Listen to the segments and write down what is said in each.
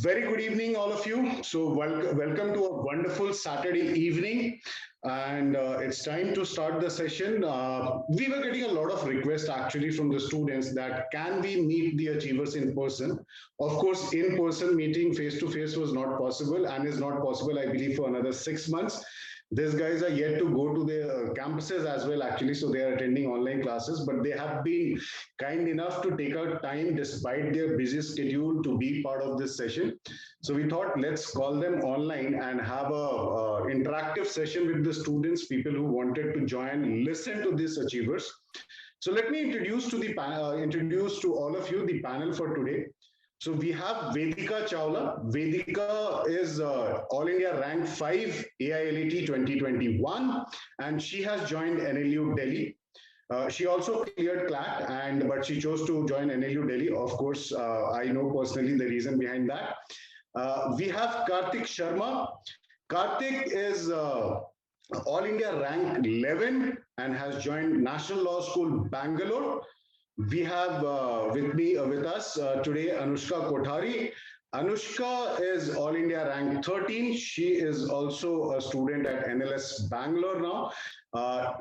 Very good evening, all of you. So, welcome to a wonderful Saturday evening. And it's time to start the session. We were getting a lot of requests actually from the students that can we meet the achievers in person? Of course, in person meeting face to face was not possible and is not possible, I believe, for another 6 months. These guys are yet to go to their campuses as well, actually. So they are attending online classes, but they have been kind enough to take out time despite their busy schedule to be part of this session. So we thought let's call them online and have a interactive session with the students, people who wanted to join, listen to these achievers. So let me introduce to all of you the panel for today. So we have Vedika Chawla. Vedika is All India Rank 5 AILET 2021, and she has joined NLU Delhi. She also cleared CLAT, but she chose to join NLU Delhi. Of course, I know personally the reason behind that. We have Kartik Sharma. Kartik is All India Rank 11 and has joined National Law School, Bangalore. We have with us today Anushka Kothari. Anushka is All India Rank 13. She is also a student at NLS Bangalore now.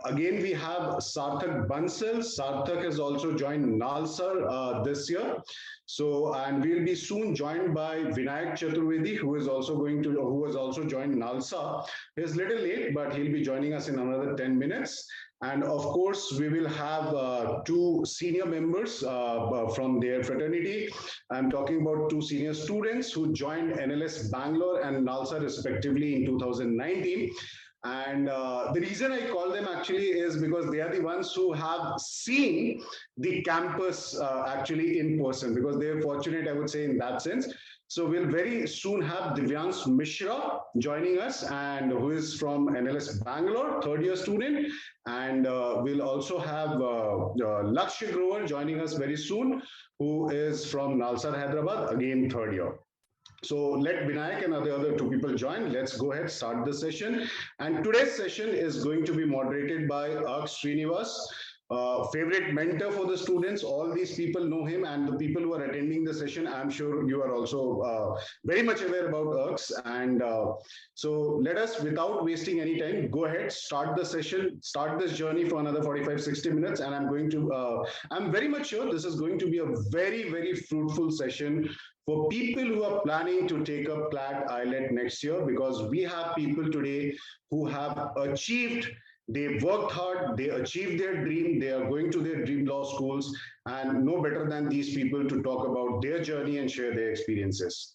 Again, we have Sarthak Bansal. Sarthak has also joined NALSA this year. So, and we'll be soon joined by Vinayak Chaturvedi, who has also joined NALSA. He's a little late, but he'll be joining us in another 10 minutes. And of course, we will have two senior members from their fraternity. I'm talking about two senior students who joined NLS Bangalore and NALSA respectively in 2019. And the reason I call them actually is because they are the ones who have seen the campus actually in person, because they're fortunate, I would say, in that sense. So we'll very soon have Divyansh Mishra joining us, and who is from NLS Bangalore, third year student. And we'll also have Lakshya Grover joining us very soon, who is from Nalsar, Hyderabad, again, third year. So let Vinayak and the other two people join. Let's go ahead, start the session. And today's session is going to be moderated by Aksh Srinivas, favorite mentor for the students. All these people know him, and the people who are attending the session, I'm sure you are also very much aware about Aksh. And so let us, without wasting any time, go ahead, start the session, start this journey for another 45, 60 minutes. And I'm very much sure this is going to be a very, very fruitful session for people who are planning to take up CLAT IELTS next year, because we have people today who have achieved, they worked hard, they achieved their dream, they are going to their dream law schools, and no better than these people to talk about their journey and share their experiences.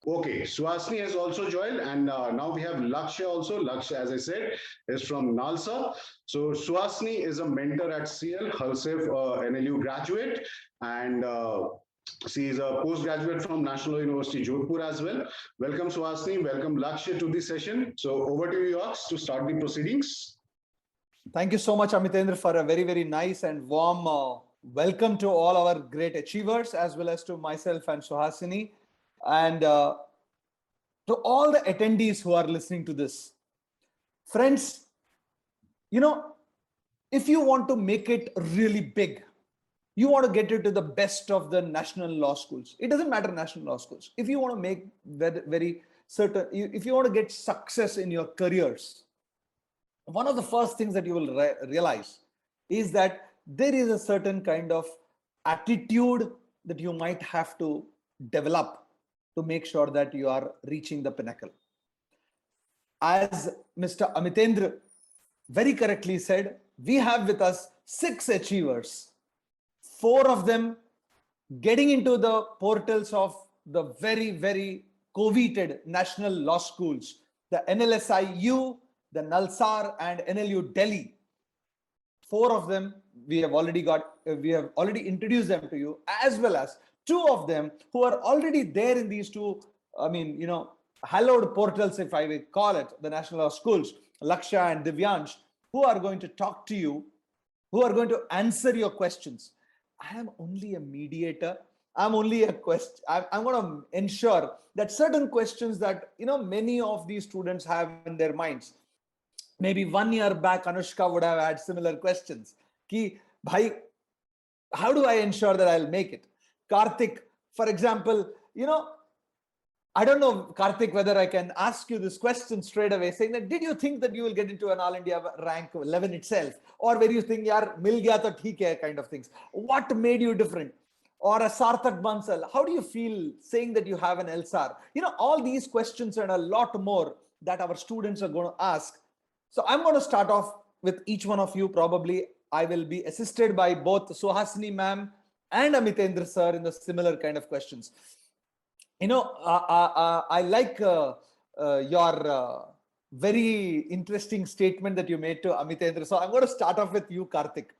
Okay, Suhasini has also joined, and now we have Lakshya also. Lakshya, as I said, is from NALSA. So Suhasini is a mentor at CL, herself NLU graduate, and she is a postgraduate from National University, Jodhpur as well. Welcome, Suhasini. Welcome, Lakshya, to this session. So over to you, Aksh, to start the proceedings. Thank you so much, Amitendra, for a very, very nice and warm welcome to all our great achievers, as well as to myself and Suhasini, and to all the attendees who are listening to this. Friends, if you want to make it really big, you want to get into the best of the national law schools. It doesn't matter national law schools. If you want to make very certain, if you want to get success in your careers, one of the first things that you will realize is that there is a certain kind of attitude that you might have to develop to make sure that you are reaching the pinnacle. As Mr. Amitendra very correctly said, we have with us 6 achievers. 4 of them getting into the portals of the very, very coveted national law schools, the NLSIU, the NALSAR, and NLU Delhi. 4 of them we have already introduced them to you, as well as 2 of them who are already there in these 2, hallowed portals, if I will call it, the national law schools, Lakshya and Divyansh, who are going to talk to you, who are going to answer your questions. I am only a mediator. I'm only a question. I'm going to ensure that certain questions that many of these students have in their minds. Maybe 1 year back, Anushka would have had similar questions. Ki, bhai, how do I ensure that I'll make it? Karthik, for example, I don't know, Karthik, whether I can ask you this question straight away, saying that did you think that you will get into an All India rank 11 itself? Or were you think, yaar, mil gaya to theek hai, kind of things? What made you different? Or a Sarthak Bansal, how do you feel saying that you have an LSAR? All these questions and a lot more that our students are going to ask. So I'm going to start off with each one of you. Probably I will be assisted by both Suhasini ma'am and Amitendra sir in the similar kind of questions. I like your very interesting statement that you made to Amitendra. So I'm going to start off with you, Karthik.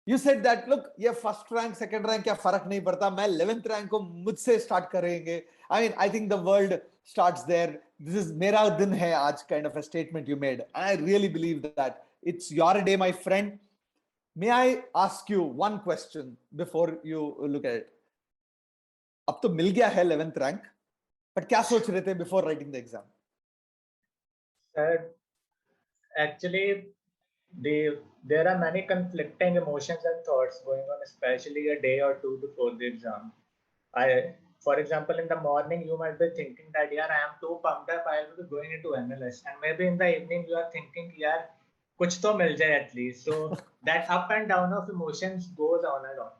You said that, look, ये first rank, second rank क्या फर्क नहीं पड़ता, मैं 11th rank को मुझसे start करेंगे. I mean, I think the world starts there. This is मेरा दिन है आज kind of a statement you made. I really believe that. It's your day, my friend. May I ask you one question before you look at it? अब तो मिल गया है 11th rank, but क्या सोच रहे थे before writing the exam? Sir, actually, there are many conflicting emotions and thoughts going on, especially a day or two before the exam. For example, in the morning, you might be thinking that, yeah, I am too pumped up, I will be going into NLS. And maybe in the evening, you are thinking, yeah, kuch to mil jaye at least. So that up and down of emotions goes on and on.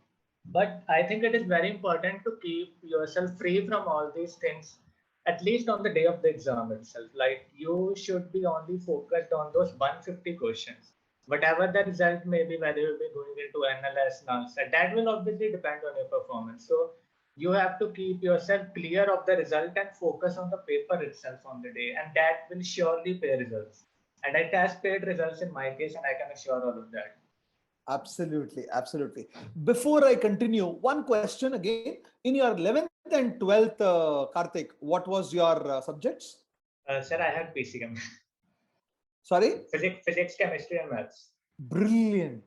But I think it is very important to keep yourself free from all these things, at least on the day of the exam itself. Like, you should be only focused on those 150 questions. Whatever the result may be, whether you'll be going into NLS, NULSAT, that will obviously depend on your performance. So you have to keep yourself clear of the result and focus on the paper itself on the day, and that will surely pay results. And it has paid results in my case, and I can assure all of that. Absolutely, absolutely. Before I continue, one question again. In your 11th and 12th, Karthik, what was your subjects? Sir, I had PCM. Sorry? Physics, chemistry, and maths. Brilliant.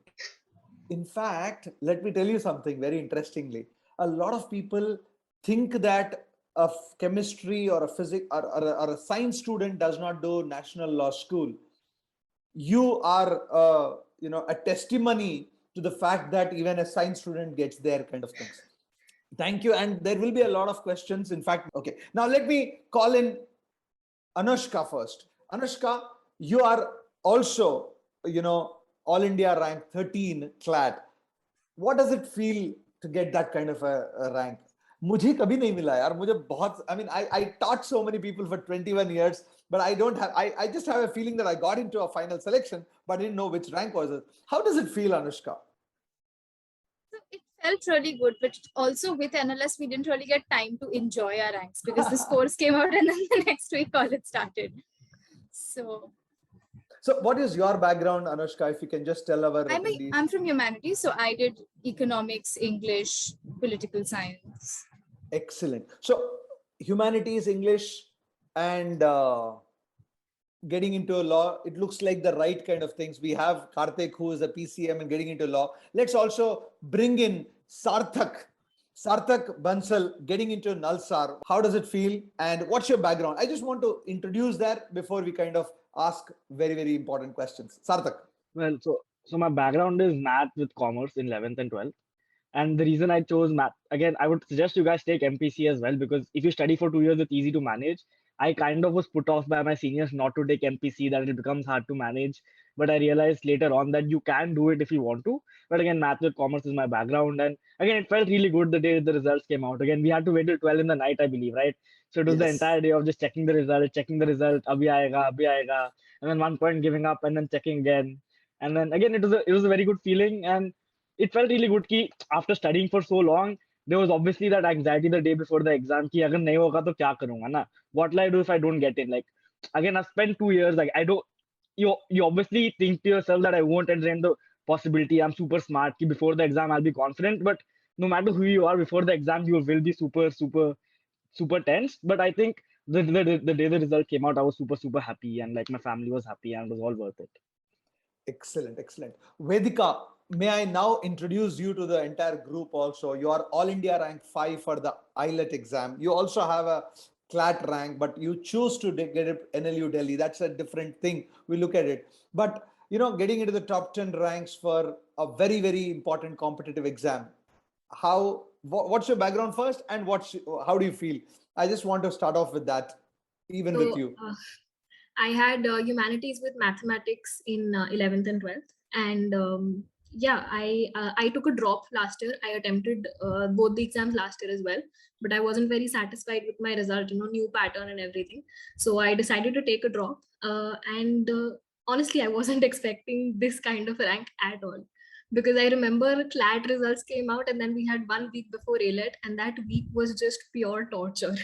In fact, let me tell you something very interestingly. A lot of people think that a chemistry or a physics or a science student does not do national law school. You are a testimony to the fact that even a science student gets there, kind of things. Thank you. And there will be a lot of questions. In fact, okay. Now let me call in Anushka first. Anushka, you are also, All India rank 13 CLAT. What does it feel to get that kind of a rank? मुझे कभी नहीं मिला यार, मुझे बहुत, I taught so many people for 21 years, but I just have a feeling that I got into a final selection, but I didn't know which rank was it. How does it feel, Anushka? So it felt really good, but also with NLS, we didn't really get time to enjoy our ranks because the scores came out and then the next week college started. So what is your background, Anushka, if you can just tell our attendees? I'm from humanities, so I did economics, English, political science. Excellent. So humanities, English, and getting into law, it looks like the right kind of things. We have Karthik, who is a PCM and getting into law. Let's also bring in Sarthak Bansal, getting into NALSAR. How does it feel? And what's your background? I just want to introduce that before we kind of ask very, very important questions. Sarthak. Well, so my background is math with commerce in 11th and 12th. And the reason I chose math, again, I would suggest you guys take MPC as well, because if you study for 2 years, it's easy to manage. I kind of was put off by my seniors not to take MPC, that it becomes hard to manage. But I realized later on that you can do it if you want to. But again, math with commerce is my background. And again, it felt really good the day the results came out. Again, we had to wait till 12 in the night, I believe, right? So it was the entire day of just checking the result, abhi aayega. And then one point giving up and then checking again. And then again, it was a very good feeling. And it felt really good ki after studying for so long, there was obviously that anxiety the day before the exam ki agar nahi hoga to kya karunga na? What will I do if I don't get in? Like, again, I've spent 2 years, like, you obviously think to yourself that I won't entertain the possibility. I'm super smart ki before the exam I'll be confident, but no matter who you are before the exam, you will be super tense. But I think the day the result came out, I was super happy, and like my family was happy, and it was all worth it. Excellent. Vedika, may I now introduce you to the entire group also. You are All India rank 5 for the IELTS exam. You also have a CLAT rank, but you choose to get it NLU Delhi. That's a different thing. We look at it. But getting into the top 10 ranks for a very, very important competitive exam. What's your background first, and how do you feel? I just want to start off with that, even with So you. I had humanities with mathematics in 11th and 12th, and yeah, I took a drop last year. I attempted both the exams last year as well, but I wasn't very satisfied with my result. New pattern and everything. So I decided to take a drop, and honestly, I wasn't expecting this kind of rank at all. Because I remember CLAT results came out, and then we had 1 week before ALET, and that week was just pure torture.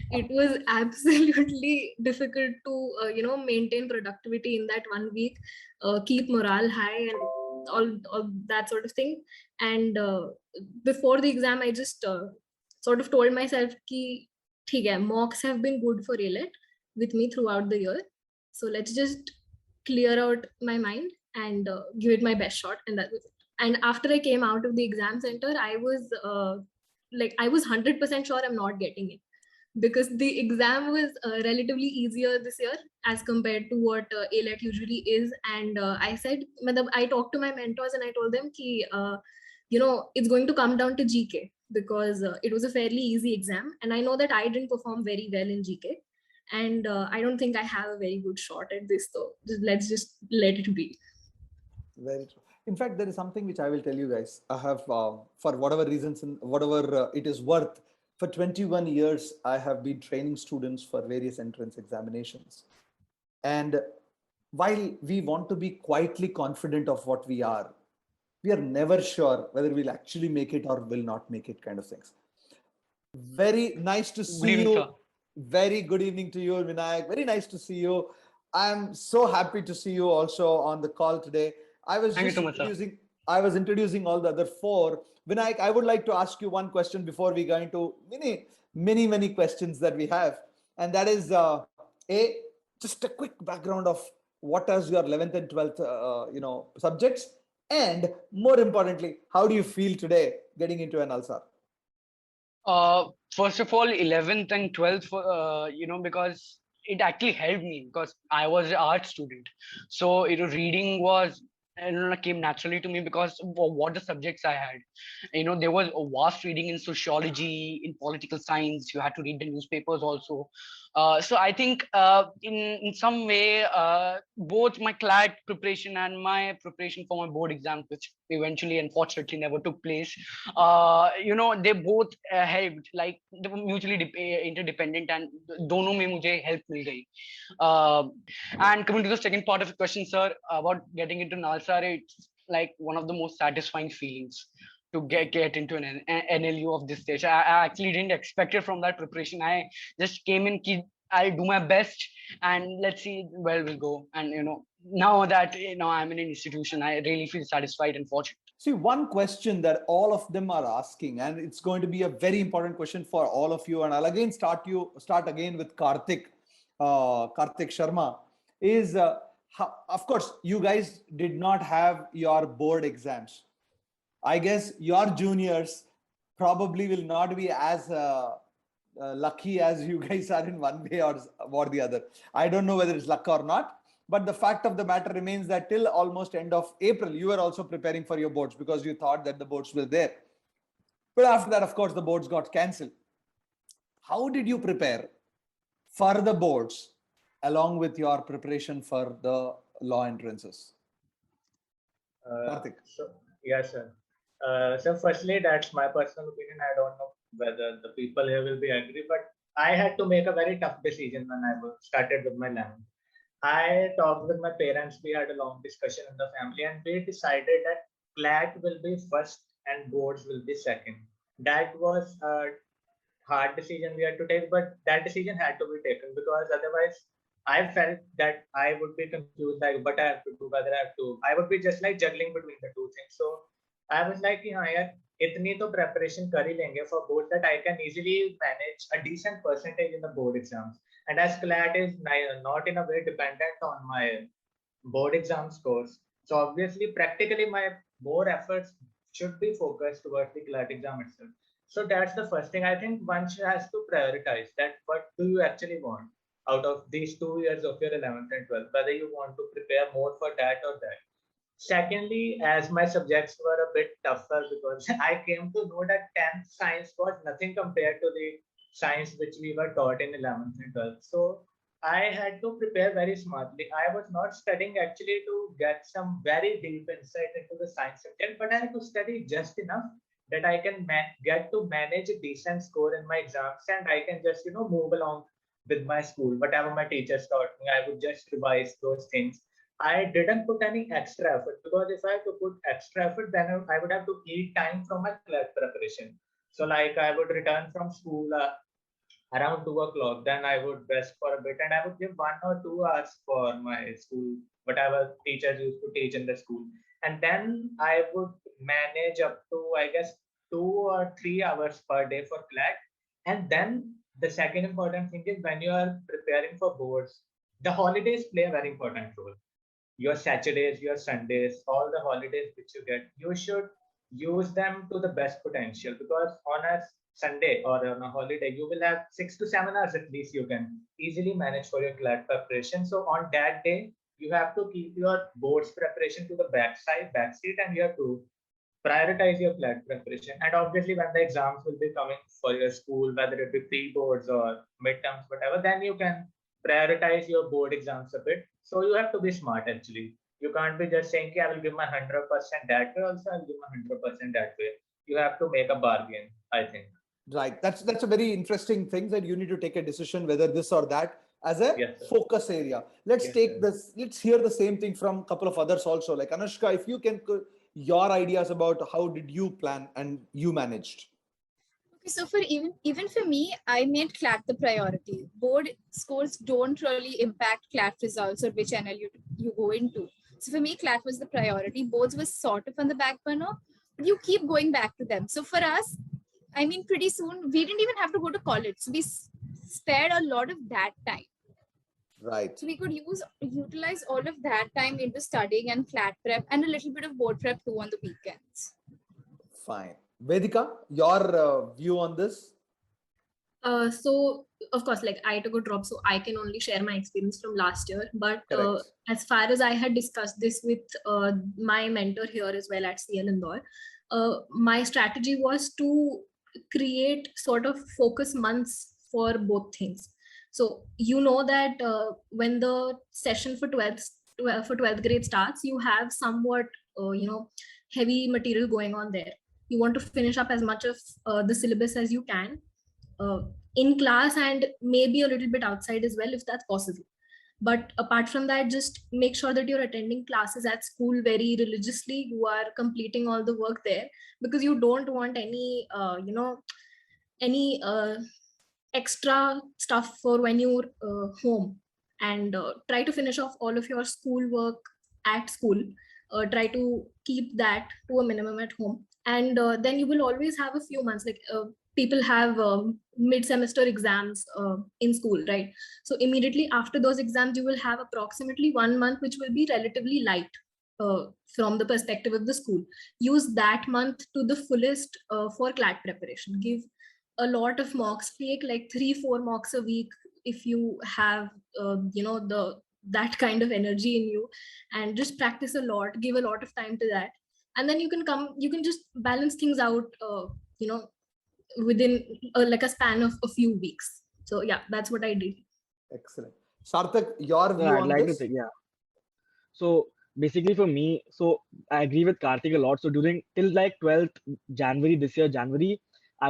It was absolutely difficult to maintain productivity in that 1 week, keep morale high, and all that sort of thing. And before the exam, I just sort of told myself ki theek hai, mocks have been good for ALET with me throughout the year, so let's just clear out my mind and give it my best shot. And that was it. And after I came out of the exam center, I was I was 100% sure I'm not getting it, because the exam was relatively easier this year as compared to what ALET usually is. And I said, I talked to my mentors and I told them ki, it's going to come down to GK, because it was a fairly easy exam. And I know that I didn't perform very well in GK. And I don't think I have a very good shot at this, though. Let's just let it be. Very true. In fact, there is something which I will tell you guys. I have, for whatever reasons and whatever it is worth, for 21 years, I have been training students for various entrance examinations. And while we want to be quietly confident of what we are never sure whether we'll actually make it or will not make it, kind of things. Very nice to see Good evening, you. sir. Very good evening to you, Vinayak. Very nice to see you. I'm so happy to see you also on the call today. I was Thank you just so much, sir. introducing all the other four. Vinayak, I would like to ask you one question before we go into many questions that we have. And that is, just a quick background of what is your 11th and 12th, subjects. And more importantly, how do you feel today getting into an ALSAR? First of all, 11th and 12th, because it actually helped me, because I was an art student. So, reading was, came naturally to me because of what the subjects I had. There was a vast reading in sociology, in political science. You had to read the newspapers also. So I think in some way, both my CLAT preparation and my preparation for my board exams, which eventually unfortunately never took place, they both helped. Like they were mutually interdependent, and dono mein mujhe help mil gayi. And coming to the second part of the question, sir, about getting into NALSAR, it's like one of the most satisfying feelings to get into an NLU of this stage. I actually didn't expect it from that preparation. I just came in, I'll do my best, and let's see where we'll go. And now that I'm in an institution, I really feel satisfied and fortunate. See, one question that all of them are asking, and it's going to be a very important question for all of you, and I'll again start again with Karthik Sharma, is of course you guys did not have your board exams. I guess your juniors probably will not be as lucky as you guys are in one way or the other. I don't know whether it's luck or not, but the fact of the matter remains that till almost end of April, you were also preparing for your boards because you thought that the boards were there. But after that, of course, the boards got cancelled. How did you prepare for the boards along with your preparation for the law entrances? Karthik. Yes, sir. So firstly, that's my personal opinion. I don't know whether the people here will be agree, but I had to make a very tough decision when I started with my 11th. I talked with my parents. We had a long discussion in the family, and we decided that CLAT will be first and boards will be second. That was a hard decision we had to take, but that decision had to be taken because otherwise I felt that I would be confused, like what I have to do, whether I have to. I would be just like juggling between the two things. So I was like, itni to preparation kar hi lenge for board that I can easily manage a decent percentage in the board exams. And as CLAT is not in a way dependent on my board exam scores, so obviously practically my more efforts should be focused towards the CLAT exam itself. So that's the first thing. I think one has to prioritize that what do you actually want. out of these 2 years of your 11th and 12th, whether you want to prepare more for that or that. Secondly, as my subjects were a bit tougher, because I came to know that 10th science was nothing compared to the science which we were taught in 11th and 12th. So I had to prepare very smartly. I was not studying actually to get some very deep insight into the science subject, but I had to study just enough that I can get to manage a decent score in my exams, and I can just move along with my school. Whatever my teachers taught me, I would just revise those things. I didn't put any extra effort, because if I had to put extra effort, then I would have to eat time from my class preparation. So like I would return from school around 2 o'clock, then I would rest for a bit, and I would give 1 or 2 hours for my school, whatever teachers used to teach in the school. And then I would manage up to, I guess, 2 or 3 hours per day for CLAT. And then the second important thing is, when you are preparing for boards, the holidays play a very important role. Your Saturdays, your Sundays, all the holidays which you get, you should use them to the best potential, because on a Sunday or on a holiday, you will have 6 to 7 hours at least you can easily manage for your CLAT preparation. So on that day, you have to keep your boards preparation to the back seat, and you have to prioritize your CLAT preparation. And obviously, when the exams will be coming for your school, whether it be pre-boards or midterms, whatever, then you can prioritize your board exams a bit. So you have to be smart actually. You can't be just saying, I will give my 100% that way, also I'll give my 100% that way. You have to make a bargain, I think. Right. That's a very interesting thing, that you need to take a decision whether this or that as a Yes, sir. focus area. Let's Yes, take sir. this. Let's hear the same thing from a couple of others also. Like Anushka, if you can, your ideas about how did you plan and you managed. Okay, so for even for me, I made CLAT the priority. Board scores don't really impact CLAT results or which NL you go into. So for me, CLAT was the priority. Boards was sort of on the back burner, but you keep going back to them. So for us, I mean, pretty soon we didn't even have to go to college, so we spared a lot of that time. Right. So we could utilize all of that time into studying and CLAT prep and a little bit of board prep too on the weekends. Fine. Vedika, your view on this? So of course, like I took a drop, so I can only share my experience from last year. But Correct. as far as I had discussed this with my mentor here as well at CL Indore, my strategy was to create sort of focus months for both things. So you know that when the session for 12th grade starts, you have somewhat heavy material going on there. You want to finish up as much of the syllabus as you can in class, and maybe a little bit outside as well if that's possible. But apart from that, just make sure that you're attending classes at school very religiously. You are completing all the work there, because you don't want any any extra stuff for when you're home. And try to finish off all of your school work at school. Try to keep that to a minimum at home, and then you will always have a few months, like people have mid-semester exams in school, right? So immediately after those exams, you will have approximately 1 month which will be relatively light from the perspective of the school. Use that month to the fullest for CLAT preparation. Give a lot of mocks, take like 3-4 mocks a week if you have that kind of energy in you, and just practice a lot, give a lot of time to that, and then you can just balance things out within like a span of a few weeks. So yeah, that's what I did. Excellent. Sarthak, your view I'd on like this? to think, yeah. So basically for me, so I agree with Karthik a lot. So during till like 12th January this year, January, I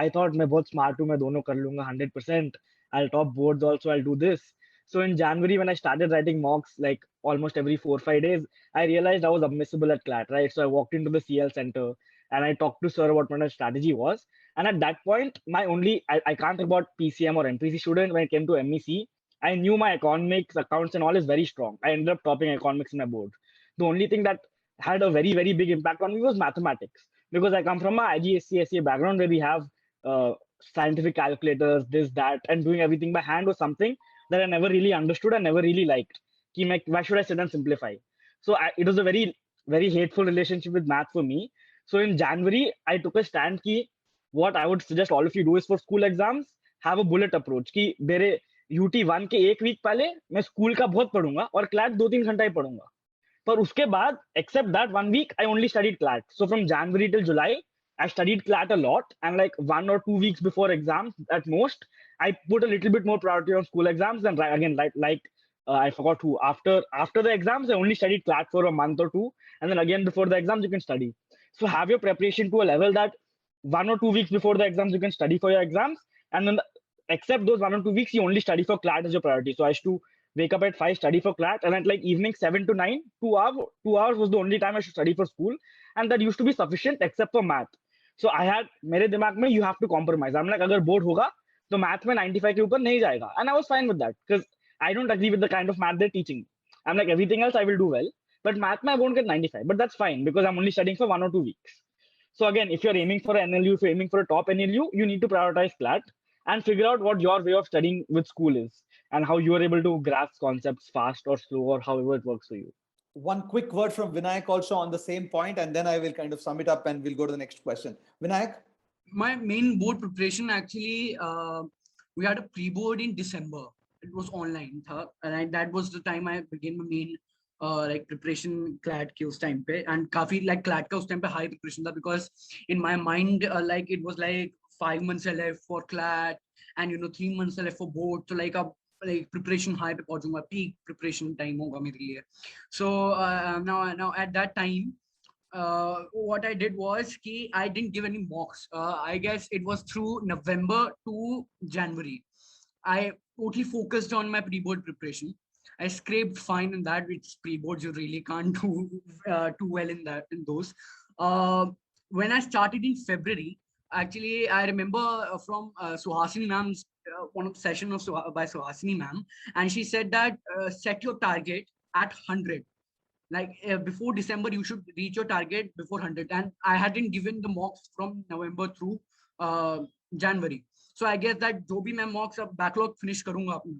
thought मैं बहुत smart हूँ, मैं दोनों कर लूँगा 100%. I'll top boards also, I'll do this. So in January, when I started writing mocks like almost every 4-5 days, I realized I was unmissable at CLAT, right? So I walked into the CL center and I talked to sir what my strategy was. And at that point, I can't talk about PCM or MPC student. When it came to MEC, I knew my economics, accounts, and all is very strong. I ended up topping economics in my board. The only thing that had a very, very big impact on me was mathematics, because I come from a IGSC SCA background where we have scientific calculators, this, that, and doing everything by hand was something that I never really understood and never really liked. Why should I sit and simplify? So it was a very, very hateful relationship with math for me. So in January, I took a stand what I would suggest all of you do is for school exams, have a bullet approach. UT 1 के एक week पहले मैं school का बहुत पढ़ूंगा और CLAT 2-3 घंटा ही पढ़ूंगा, पर उसके बाद except that 1 week I only studied CLAT. So from January till July I studied CLAT a lot, and like 1 or 2 weeks before exams at most I put a little bit more priority on school exams. And again, I forgot who, after the exams I only studied CLAT for a month or two, and then again before the exams you can study. So have your preparation to a level that 1 or 2 weeks before the exams you can study for your exams, and then except those 1 or 2 weeks you only study for CLAT as your priority. So I used to wake up at 5, study for CLAT, and at like evening 7 to 9, 2 hours was the only time I should study for school, and that used to be sufficient except for math. So I had मेरे दिमाग में you have to compromise. I'm like, अगर board होगा तो math में 95 के ऊपर नहीं जाएगा, and I was fine with that because I don't agree with the kind of math they're teaching me. I'm like, everything else I will do well, but math में I won't get 95, but that's fine because I'm only studying for 1 or 2 weeks. So again, if you're aiming for an NLU, if you're aiming for a top NLU, you need to prioritize CLAT and figure out what your way of studying with school is and how you are able to grasp concepts fast or slow or however it works for you. One quick word from Vinayak also on the same point, and then I will kind of sum it up and we'll go to the next question. Vinayak? My main board preparation actually, we had a pre-board in December. It was online, and that was the time I began my main like preparation CLAT ke us time pe, and काफी like CLAT का उस time पे high preparation था, because in my mind like it was like 5 months left for CLAT and 3 months left for board, so like like preparation high पे पहुंचूंगा, peak preparation time होगा मेरे लिए. So now at that time what I did was I didn't give any mocks. I guess it was through November to January. I totally focused on my pre-board preparation. I scraped fine in that, which pre-boards you really can't do too well in those. When I started in February, actually, I remember from Suhasini ma'am's one of the session of by Suhasini ma'am, and she said that set your target at 100. Like before December, you should reach your target before 100. And I hadn't given the mocks from November through January. So I guess that जो भी मैं mocks अब backlog finish करूँगा अपना,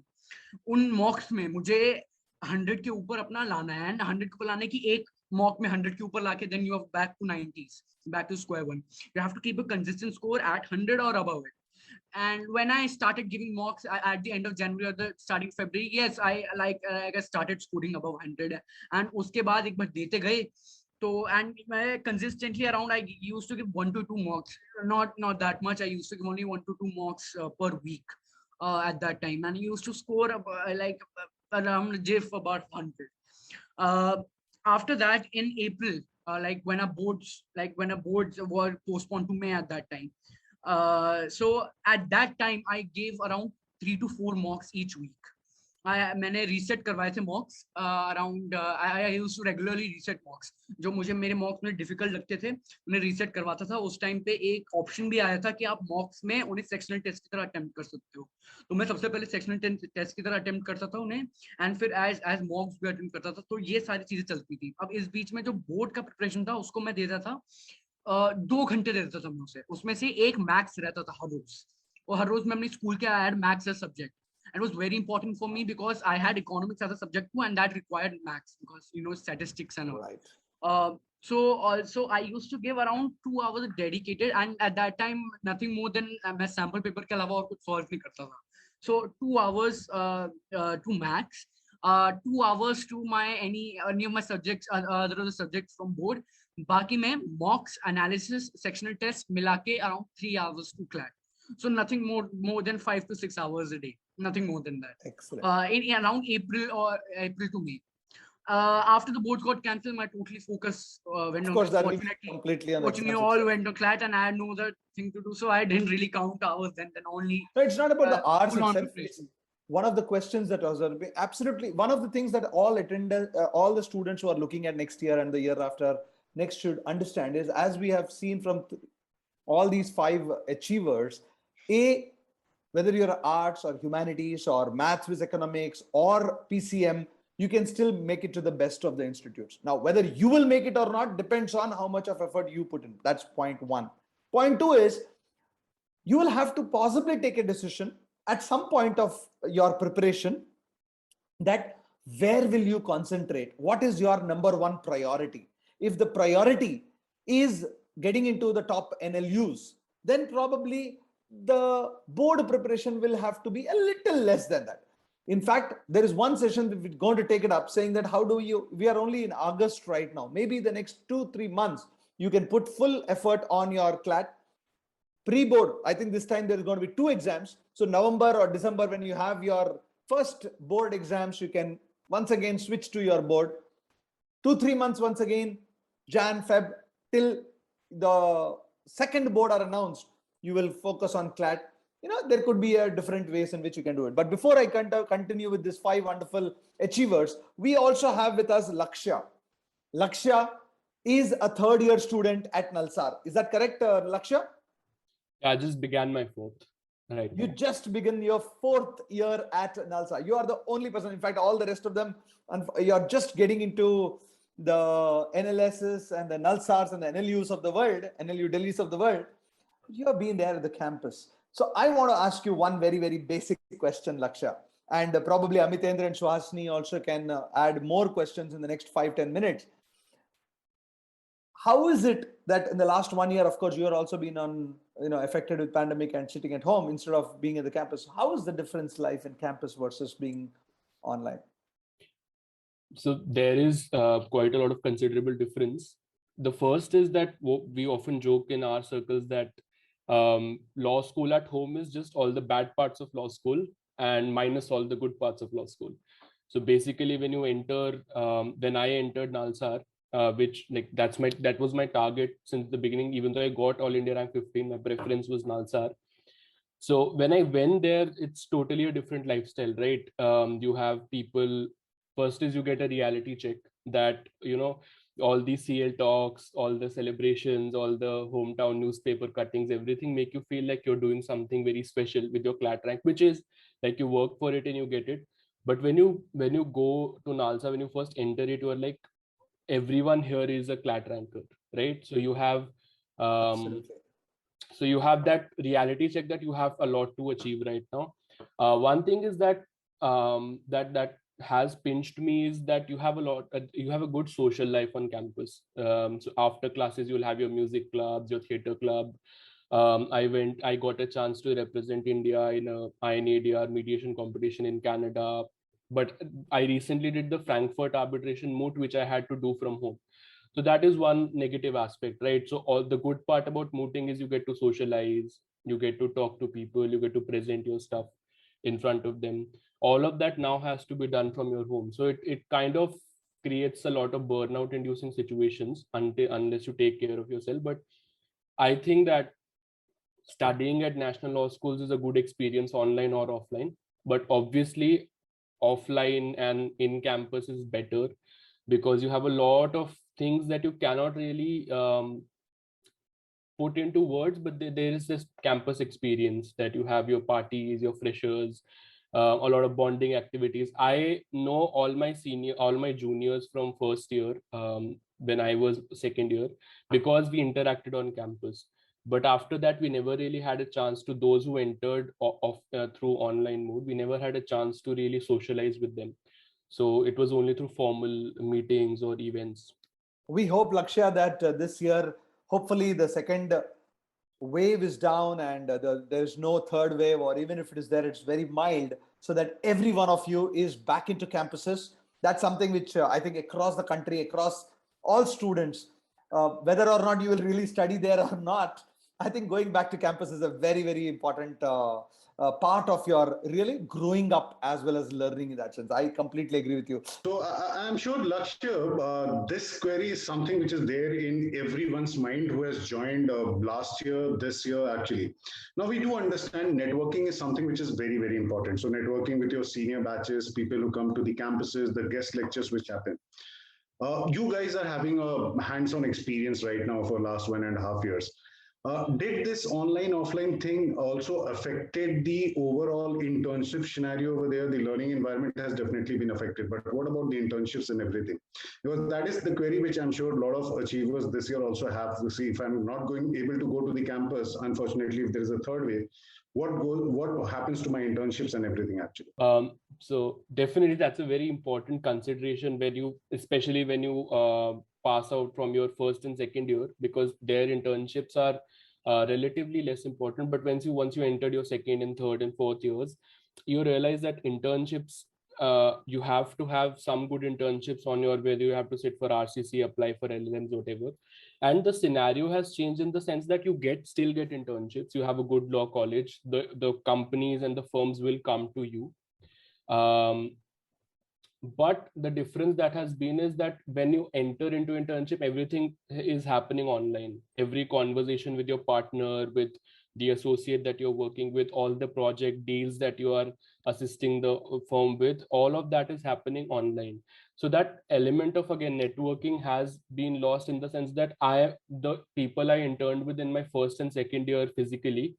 उन mocks में मुझे 100 के ऊपर अपना लाना है, and 100 के ऊपर लाने की एक mock में 100 के ऊपर लाके then you are back to 90s, back to square one. You have to keep a consistent score at 100 or above it. And when I started giving mocks at the end of January or the starting February, yes, I started scoring above 100. And उसके बाद एक बार देते गए, so and consistently around I used to give 1 to 2 mocks, not that much. I used to give only 1 to 2 mocks per week at that time, and I used to score like around JIF about 100. After that, in April, like when a boards were postponed to May at that time. So at that time I gave around 3 to 4 mocks each week. मैंने reset करवाए थे mocks around. I used to regularly reset mocks. जो मुझे मेरे mocks में difficult लगते थे उन्हें reset करवाता था. उस time पे एक option भी आया था कि आप mocks में उन्हें sectional test की तरह attempt कर सकते हो. तो मैं सबसे पहले sectional test की तरह attempt करता था उन्हें, and फिर as mocks भी attempt करता था. तो ये सारी चीजें चलती थी. अब इस बीच में जो board का preparation था उसको मैं देता था 2 घंटे देता था मैं उसे. उसमें से एक मैथ्स रहता था हर रोज, और हर रोज मैं अपने स्कूल के I had maths as subject. It was very important for me because I had economics as a subject too, and that required maths because statistics and all. Right. So also I used to give around 2 hours dedicated, and at that time nothing more than मैं sample paper के अलावा और कुछ solve नहीं करता था. So 2 hours to maths, 2 hours to any of my subjects, other subjects from board. बाकी में mocks, analysis, sectional test मिला के around 3 hours to CLAT. So nothing more than 5 to 6 hours a day. Nothing more than that. Excellent. In around April to May. After the boards got cancelled, my totally focus went on. Of course, that was completely unfortunately all went to CLAT, and I had no other thing to do, so I didn't really count hours. Then only. No, it's not about the hours itself. One of the questions that was absolutely one of the things that all the students who are looking at next year and the year after next should understand is, as we have seen from all these 5 achievers, whether you're arts or humanities or maths with economics or PCM, you can still make it to the best of the institutes. Now, whether you will make it or not depends on how much of effort you put in. That's point 1. Point 2 is you will have to possibly take a decision at some point of your preparation that where will you concentrate? What is your number 1 priority? If the priority is getting into the top NLUs, then probably the board preparation will have to be a little less than that. In fact, there is one session that we're going to take it up saying that we are only in August right now. Maybe the next 2-3 months, you can put full effort on your CLAT. Pre-board, I think this time there is going to be 2 exams. So November or December, when you have your first board exams, you can once again switch to your board. 2-3 months once again, Jan, Feb, till the second board are announced, you will focus on CLAT. There could be different ways in which you can do it. But before I continue with these 5 wonderful achievers, we also have with us Lakshya. Lakshya is a 3rd year student at Nalsar. Is that correct, Lakshya? I just began my 4th. Right. You just begin your 4th year at Nalsar. You are the only person. In fact, all the rest of them, you're just getting into the NLSs and the Nalsars and the NLUs of the world, NLU Delhis of the world. You have been there at the campus. So I want to ask you one very, very basic question, Lakshya. And probably Amitendra and Suhasini also can add more questions in the next 5-10 minutes. How is it that in the last 1 year, of course, you are also been affected with pandemic and sitting at home instead of being at the campus? How is the difference life in campus versus being online? So there is quite a lot of considerable difference. The first is that we often joke in our circles that law school at home is just all the bad parts of law school and minus all the good parts of law school. So basically, when you enter, when I entered Nalsar, which that was my target since the beginning. Even though I got All India rank 15, my preference was Nalsar. So when I went there, it's totally a different lifestyle, right? You have people. First is you get a reality check that all these CL talks, all the celebrations, all the hometown newspaper cuttings, everything make you feel like you're doing something very special with your CLAT rank, which is like you work for it and you get it. But when you go to Nalsar, when you first enter it, you are like, everyone here is a CLAT ranker, right? So you have that reality check that you have a lot to achieve right now. One thing is that that has pinched me is that you have a good social life on campus. So after classes, you'll have your music clubs, your theater club. I got a chance to represent India in a INADR mediation competition in Canada. But I recently did the Frankfurt arbitration moot, which I had to do from home. So that is one negative aspect, right? So all the good part about mooting is you get to socialize, you get to talk to people, you get to present your stuff in front of them. All of that now has to be done from your home. So it kind of creates a lot of burnout inducing situations unless you take care of yourself. But I think that studying at national law schools is a good experience, online or offline. But obviously, offline and in campus is better because you have a lot of things that you cannot really put into words, but there is this campus experience that you have, your parties, your freshers, a lot of bonding activities. I know all my juniors from first year when I was second year because we interacted on campus. But after that, we never really had a chance to those who entered through online mode. We never had a chance to really socialize with them. So it was only through formal meetings or events. We hope, Lakshya, that this year, hopefully the second wave is down and there's no third wave, or even if it is there, it's very mild, so that every one of you is back into campuses. That's something which I think across the country, across all students, whether or not you will really study there or not, I think going back to campus is a very, very important part of your really growing up as well as learning in that sense. I completely agree with you. So I'm sure, Lakshya, this query is something which is there in everyone's mind who has joined last year, this year, actually. Now, we do understand networking is something which is very, very important. So networking with your senior batches, people who come to the campuses, the guest lectures which happen. You guys are having a hands-on experience right now for last 1.5 years. Did this online-offline thing also affected the overall internship scenario over there? The learning environment has definitely been affected, but what about the internships and everything? Because that is the query which I'm sure a lot of achievers this year also have to see. If I'm not able to go to the campus, unfortunately, if there is a third wave, what happens to my internships and everything actually? So definitely that's a very important consideration especially when you pass out from your first and second year, because their internships are relatively less important. But once you entered your second and third and fourth years, you realize that internships, you have to have some good internships on your, whether you have to sit for RCC, apply for LLMs, whatever. And the scenario has changed in the sense that you still get internships. You have a good law college, the companies and the firms will come to you. But the difference that has been is that when you enter into internship, everything is happening online. Every conversation with your partner, with the associate that you're working with, all the project deals that you are assisting the firm with, all of that is happening online. So that element of, again, networking has been lost, in the sense that the people I interned with in my first and second year physically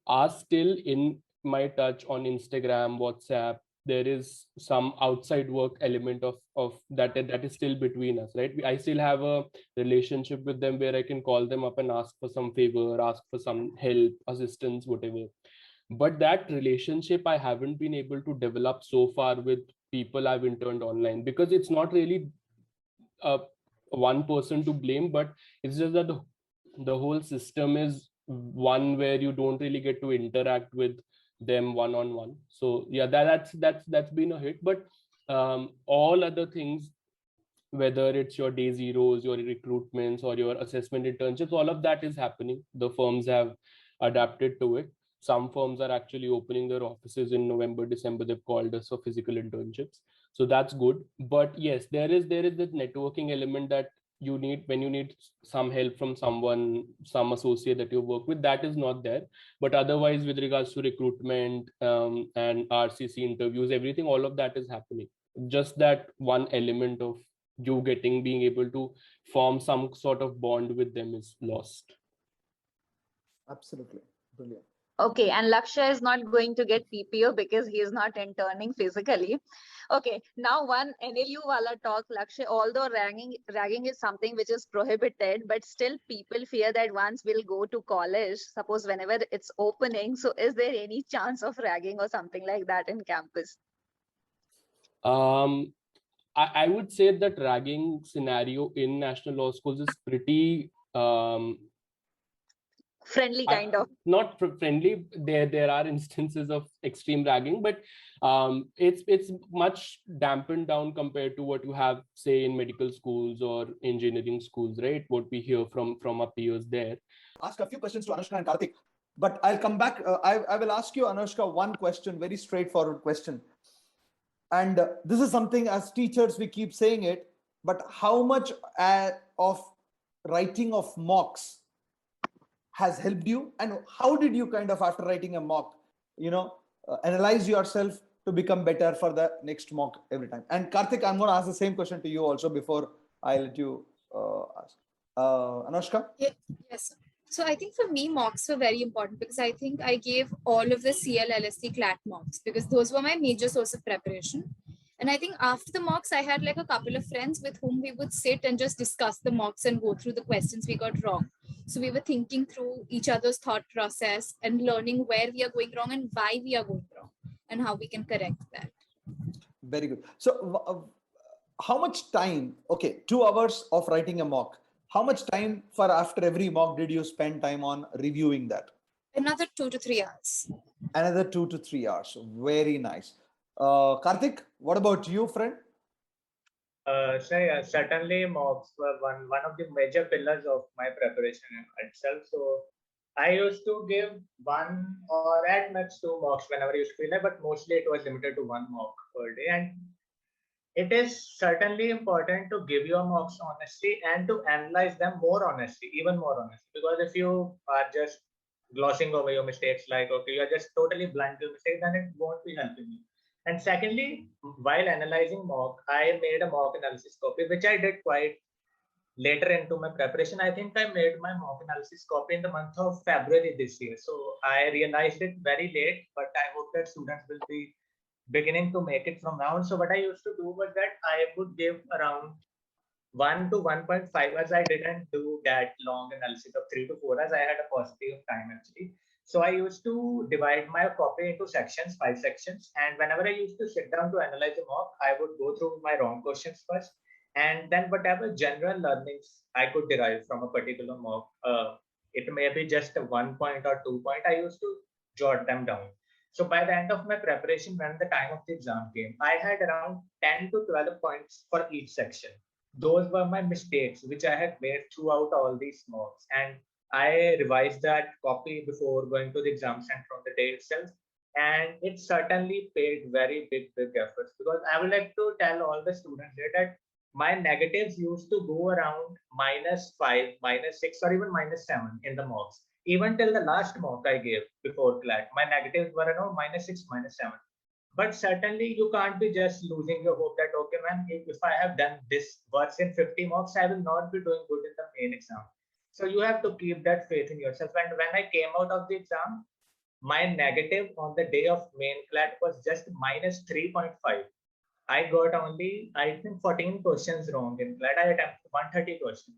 are still in my touch on Instagram, WhatsApp. There is some outside work element of that is still between us, right? I still have a relationship with them where I can call them up and ask for some favor, ask for some help, assistance, whatever. But that relationship I haven't been able to develop so far with people I've interned online, because it's not really one person to blame, but it's just that the whole system is one where you don't really get to interact with them one-on-one. So yeah, that's been a hit. But all other things, whether it's your day zeros, your recruitments, or your assessment internships, all of that is happening. The firms have adapted to it. Some firms are actually opening their offices in November, December. They've called us for physical internships. So that's good. But yes, there is that networking element that you need when you need some help from someone, some associate that you work with. That is not there. But otherwise, with regards to recruitment and RCC interviews, everything, all of that is happening. Just that one element of you being able to form some sort of bond with them is lost. Absolutely. Brilliant. Okay, and Lakshya is not going to get PPO because he is not interning physically. Okay, now one NLU wala talk, Lakshya, although ragging is something which is prohibited, but still people fear that once we'll go to college, suppose whenever it's opening, so is there any chance of ragging or something like that in campus? I would say that ragging scenario in national law schools is pretty friendly, kind of. Not friendly. There are instances of extreme ragging, but it's much dampened down compared to what you have, say, in medical schools or engineering schools, right? What we hear from our peers there. Ask a few questions to Anushka and Karthik, but I'll come back. I will ask you, Anushka, one question, very straightforward question. And this is something, as teachers, we keep saying it, but how much of writing of mocks has helped you, and how did you kind of, after writing a mock, analyze yourself to become better for the next mock every time? And Karthik, I'm going to ask the same question to you also before I let you ask. Anushka? Yes. So I think for me, mocks were very important because I think I gave all of the CL, LSC, CLAT mocks because those were my major source of preparation. And I think after the mocks, I had like a couple of friends with whom we would sit and just discuss the mocks and go through the questions we got wrong. So we were thinking through each other's thought process and learning where we are going wrong and why we are going wrong and how we can correct that. Very good. So how much time, okay, 2 hours of writing a mock, how much time for after every mock did you spend time on reviewing that? Another 2 to 3 hours. Another 2 to 3 hours. Very nice. Karthik, what about you, friend? So yeah, certainly mocks were one of the major pillars of my preparation itself. So I used to give 1 or at max 2 mocks whenever I used to feel like, but mostly it was limited to 1 mock per day. And it is certainly important to give your mocks honestly and to analyze them more honestly, even more honestly. Because if you are just glossing over your mistakes, like, okay, you're just totally blind to mistakes, then it won't be helping you. And secondly, while analyzing mock, I made a mock analysis copy, which I did quite later into my preparation. I think I made my mock analysis copy in the month of February this year. So I realized it very late, but I hope that students will be beginning to make it from now on. So what I used to do was that I would give around 1 to 1.5 hours. I didn't do that long analysis of 3 to 4 hours. I had a paucity of time actually. So I used to divide my copy into sections, 5 sections. And whenever I used to sit down to analyze a mock, I would go through my wrong questions first. And then whatever general learnings I could derive from a particular mock, It may be just 1 point or 2 point. I used to jot them down. So by the end of my preparation, when the time of the exam came, I had around 10 to 12 points for each section. Those were my mistakes, which I had made throughout all these mocks. And I revised that copy before going to the exam center on the day itself. And it certainly paid very big efforts, because I would like to tell all the students here that my negatives used to go around -5, -6, or even -7 in the mocks. Even till the last mock I gave before CLAT, my negatives were around -6, -7. But certainly you can't be just losing your hope that, okay, man, if I have done this worse in 50 mocks, I will not be doing good in the main exam. So you have to keep that faith in yourself. And when I came out of the exam, my negative on the day of main CLAT was just -3.5. I got only, I think, 14 questions wrong in CLAT. I attempted 130 questions.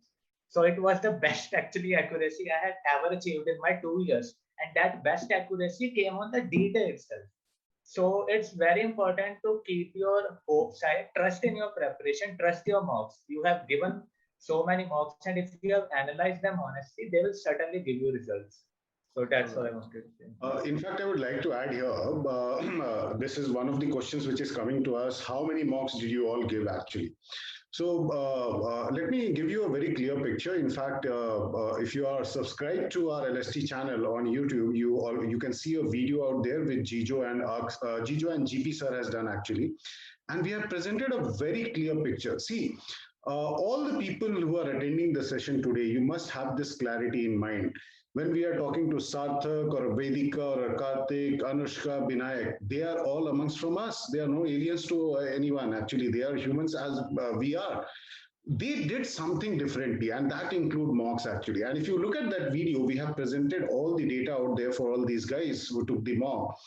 So it was the best actually accuracy I had ever achieved in my 2 years. And that best accuracy came on the D-Day itself. So it's very important to keep your hopes high, trust in your preparation, trust your mocks. You have given so many mocks, and if you have analyzed them honestly, they will certainly give you results. So that's all I wanted to say. In fact, I would like to add here, this is one of the questions which is coming to us. How many mocks did you all give actually? So let me give you a very clear picture. In fact, if you are subscribed to our LST channel on YouTube, you can see a video out there with Jijo and GP sir has done actually. And we have presented a very clear picture. See, all the people who are attending the session today, you must have this clarity in mind. When we are talking to Sarthak or Vedika or Karthik, Anushka, Binayak, they are all amongst from us. They are no aliens to anyone. Actually, they are humans as we are. They did something differently, and that include mocks actually. And if you look at that video, we have presented all the data out there for all these guys who took the mock.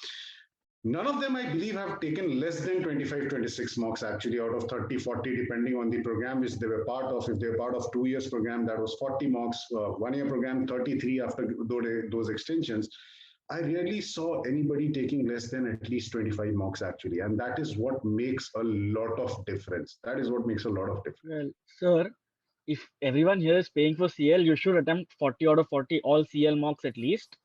None of them, I believe, have taken less than 25, 26 mocks actually out of 30, 40, depending on the program which they were part of. If they were part of 2 years program, that was 40 mocks, 1 year program, 33 after those extensions. I rarely saw anybody taking less than at least 25 mocks actually. And that is what makes a lot of difference. That is what makes a lot of difference. Well, sir, if everyone here is paying for CL, you should attempt 40 out of 40, all CL mocks at least.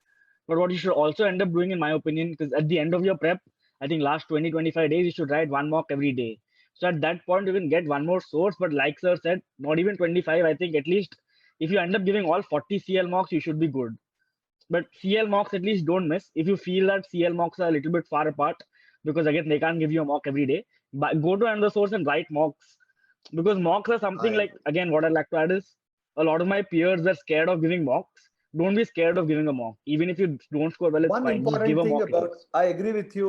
But what you should also end up doing, in my opinion, because at the end of your prep, I think last 20, 25 days, you should write 1 mock every day. So at that point, you can get 1 more source. But like sir said, not even 25. I think at least if you end up giving all 40 CL mocks, you should be good. But CL mocks at least don't miss. If you feel that CL mocks are a little bit far apart, because again, they can't give you a mock every day, but go to another source and write mocks. Because mocks are something like, again, what I'd like to add is, a lot of my peers are scared of giving mocks. Don't be scared of giving a mock. Even if you don't score well, it's One fine. Just important give a thing mock. about, I agree with you,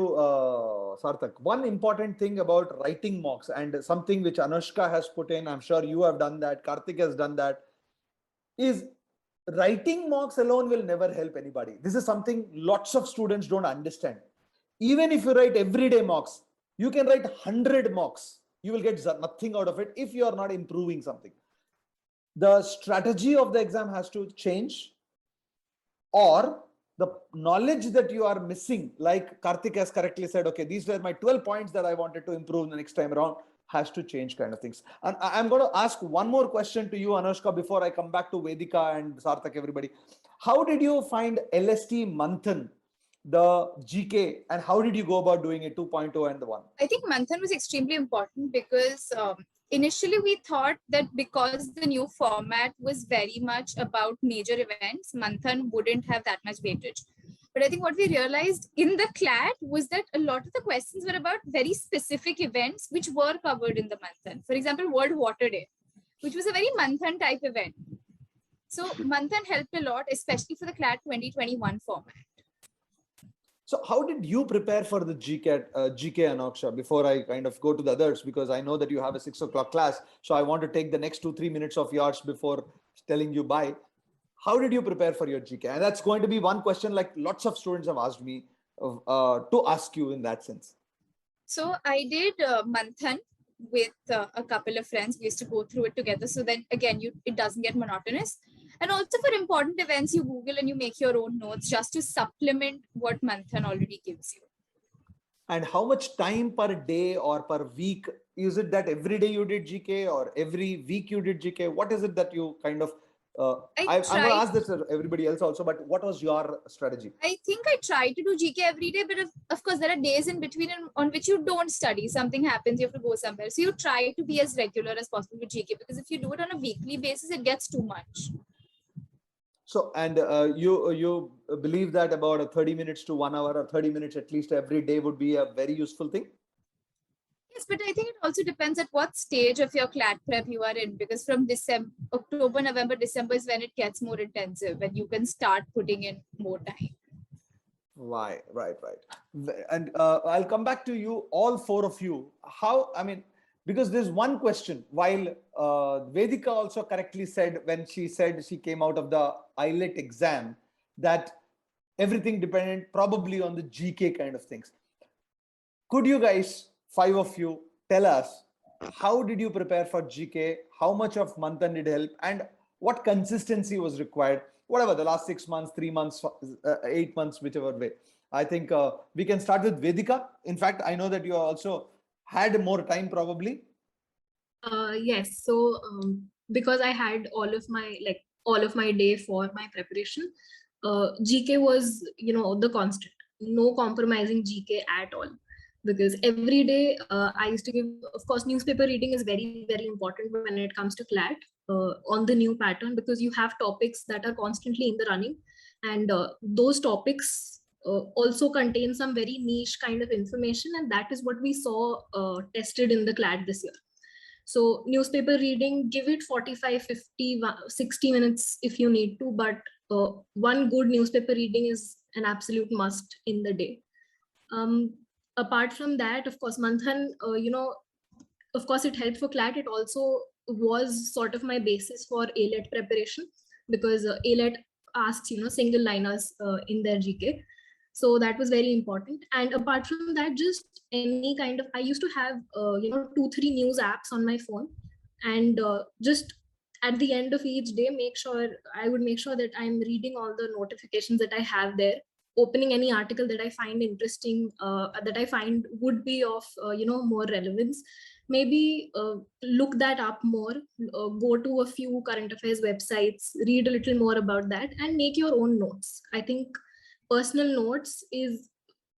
Sarthak. One important thing about writing mocks, and something which Anushka has put in, I'm sure you have done that, Karthik has done that, is writing mocks alone will never help anybody. This is something lots of students don't understand. Even if you write everyday mocks, you can write 100 mocks. You will get nothing out of it if you are not improving something. The strategy of the exam has to change, or the knowledge that you are missing, like Karthik has correctly said, okay, these were my 12 points that I wanted to improve the next time around, has to change kind of things. And I'm going to ask one more question to you, Anushka, before I come back to Vedika and Sarthak, everybody. How did you find LST Manthan, the GK, and how did you go about doing it, 2.0 and the 1? I think Manthan was extremely important because initially we thought that because the new format was very much about major events, Manthan wouldn't have that much weightage. But I think what we realized in the CLAT was that a lot of the questions were about very specific events which were covered in the Manthan. For example, World Water Day, which was a very Manthan type event. So Manthan helped a lot, especially for the CLAT 2021 format. So how did you prepare for the GK, Anushka, before I kind of go to the others? Because I know that you have a 6 o'clock class. So I want to take the next 2-3 minutes of yours before telling you bye. How did you prepare for your GK? And that's going to be one question like lots of students have asked me to ask you in that sense. So I did Manthan with a couple of friends. We used to go through it together. So then again, it doesn't get monotonous. And also for important events, you Google and you make your own notes just to supplement what Manthan already gives you. And how much time per day or per week? Is it that every day you did GK or every week you did GK? What is it that you kind of I I'm going to tried- ask this to everybody else also, but what was your strategy? I think I try to do GK every day, but of course, there are days in between on which you don't study. Something happens, you have to go somewhere. So you try to be as regular as possible with GK, because if you do it on a weekly basis, it gets too much. So, and you believe that about a 30 minutes to 1 hour or 30 minutes at least every day would be a very useful thing? Yes, but I think it also depends at what stage of your CLAT prep you are in, because from October, November, December is when it gets more intensive and you can start putting in more time. Right. And I'll come back to you, all four of you. Because there's one question, while Vedika also correctly said when she said she came out of the IELTS exam, that everything depended probably on the GK kind of things. Could you guys, 5 of you, tell us, how did you prepare for GK? How much of Manthan did help? And what consistency was required? Whatever, the last 6 months, 3 months, 8 months, whichever way. I think we can start with Vedika. In fact, I know that you also had more time probably. Yes. So because I had all of my day for my preparation, GK was, the constant, no compromising GK at all. Because every day I used to give, of course, newspaper reading is very, very important when it comes to CLAT on the new pattern, because you have topics that are constantly in the running, and those topics also contain some very niche kind of information, and that is what we saw tested in the CLAT this year. So newspaper reading, give it 45, 50, 60 minutes if you need to, but one good newspaper reading is an absolute must in the day. Apart from that, of course, Manthan, of course, it helped for CLAT. It also was sort of my basis for ALET preparation, because ALET asks, single liners in their GK. So that was very important. And apart from that, just any kind of, I used to have, 2-3 news apps on my phone, and just at the end of each day, I would make sure that I'm reading all the notifications that I have there, opening any article that I find interesting, that I find would be of, more relevance. Maybe look that up more, go to a few current affairs websites, read a little more about that, and make your own notes. I think personal notes is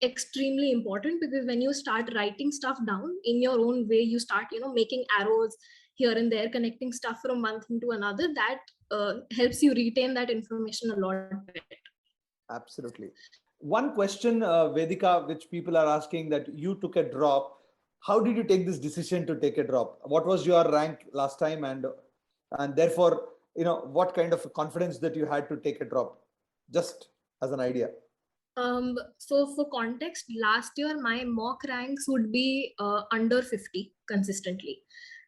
extremely important, because when you start writing stuff down in your own way, you start, making arrows here and there, connecting stuff from one thing to another, that helps you retain that information a lot better. Absolutely. One question, Vedika, which people are asking, that you took a drop. How did you take this decision to take a drop? What was your rank last time? And therefore, what kind of confidence that you had to take a drop? Just as an idea. So for context, last year, my mock ranks would be under 50 consistently.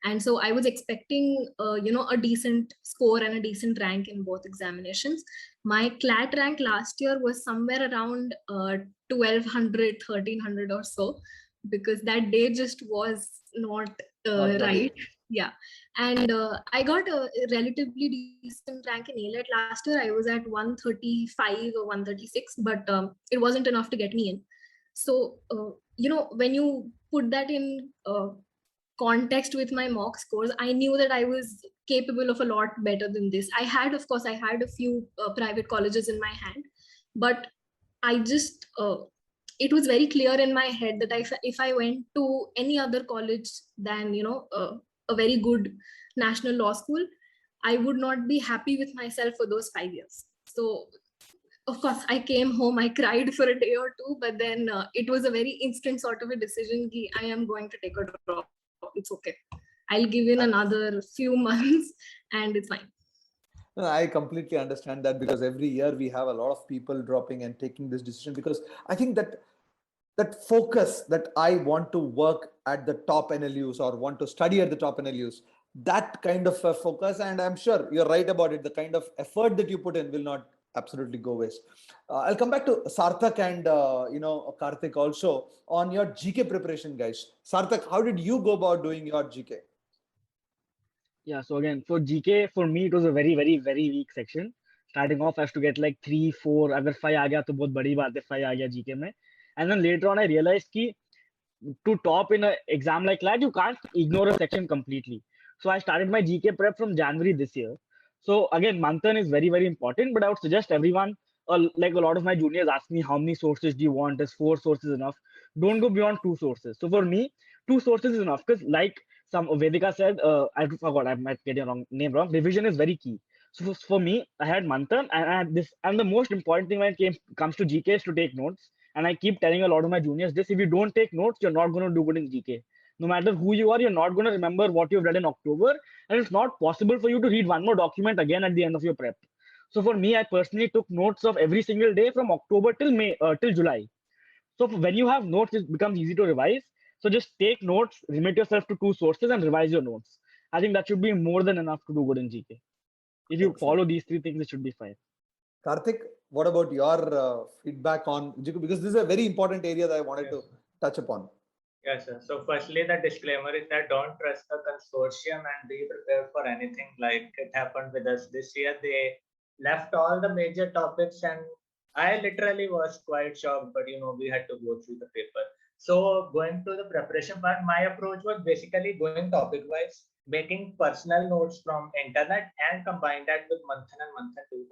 And so I was expecting, a decent score and a decent rank in both examinations. My CLAT rank last year was somewhere around 1200, 1300 or so, because that day just was not right. Yeah. And I got a relatively decent rank in ALET last year. I was at 135 or 136, but it wasn't enough to get me in. So, when you put that in context with my mock scores, I knew that I was capable of a lot better than this. I had a few private colleges in my hand, but I just, it was very clear in my head that if I went to any other college than, a very good national law school, I would not be happy with myself for those 5 years. So, of course, I came home, I cried for a day or two, but then it was a very instant sort of a decision. I am going to take a drop. It's okay. I'll give in another few months and it's fine. No, I completely understand that, because every year we have a lot of people dropping and taking this decision, because I think that focus that I want to work at the top NLUs or want to study at the top NLUs, that kind of focus, and I'm sure you're right about it, the kind of effort that you put in will not absolutely go waste. I'll come back to Sarthak and Karthik also on your GK preparation, guys. Sarthak, how did you go about doing your GK? Yeah, so again, for GK, for me, it was a very, very, very weak section. Starting off, I have to get like 3, 4, agar 5 aa gaya, to bahut badi baat hai, 5 aa gaya GK mein. And then later on, I realized that to top in an exam like that, you can't ignore a section completely. So I started my GK prep from January this year. So again, Manthan is very, very important, but I would suggest everyone, like a lot of my juniors ask me, how many sources do you want? Is 4 sources enough? Don't go beyond 2 sources. So for me, 2 sources is enough, because like some Vedika said, I forgot, I might get your name wrong. Revision is very key. So for me, I had Manthan, and I had this, and the most important thing when it comes to GK is to take notes. And I keep telling a lot of my juniors this: if you don't take notes, you're not going to do good in GK. No matter who you are, you're not going to remember what you've read in October, and it's not possible for you to read one more document again at the end of your prep. So for me, I personally took notes of every single day from October till till July. So when you have notes, it becomes easy to revise. So just take notes, limit yourself to 2 sources, and revise your notes. I think that should be more than enough to do good in GK. If you follow these 3 things, it should be fine. Karthik, what about your feedback on GK? Because this is a very important area that I wanted to touch upon. Yes, sir. So firstly, the disclaimer is that don't trust the consortium and be prepared for anything. Like it happened with us this year. They left all the major topics and I literally was quite shocked, but we had to go through the paper. So going to the preparation part, my approach was basically going topic wise, making personal notes from internet and combine that with Manthan and Manthan 2.0.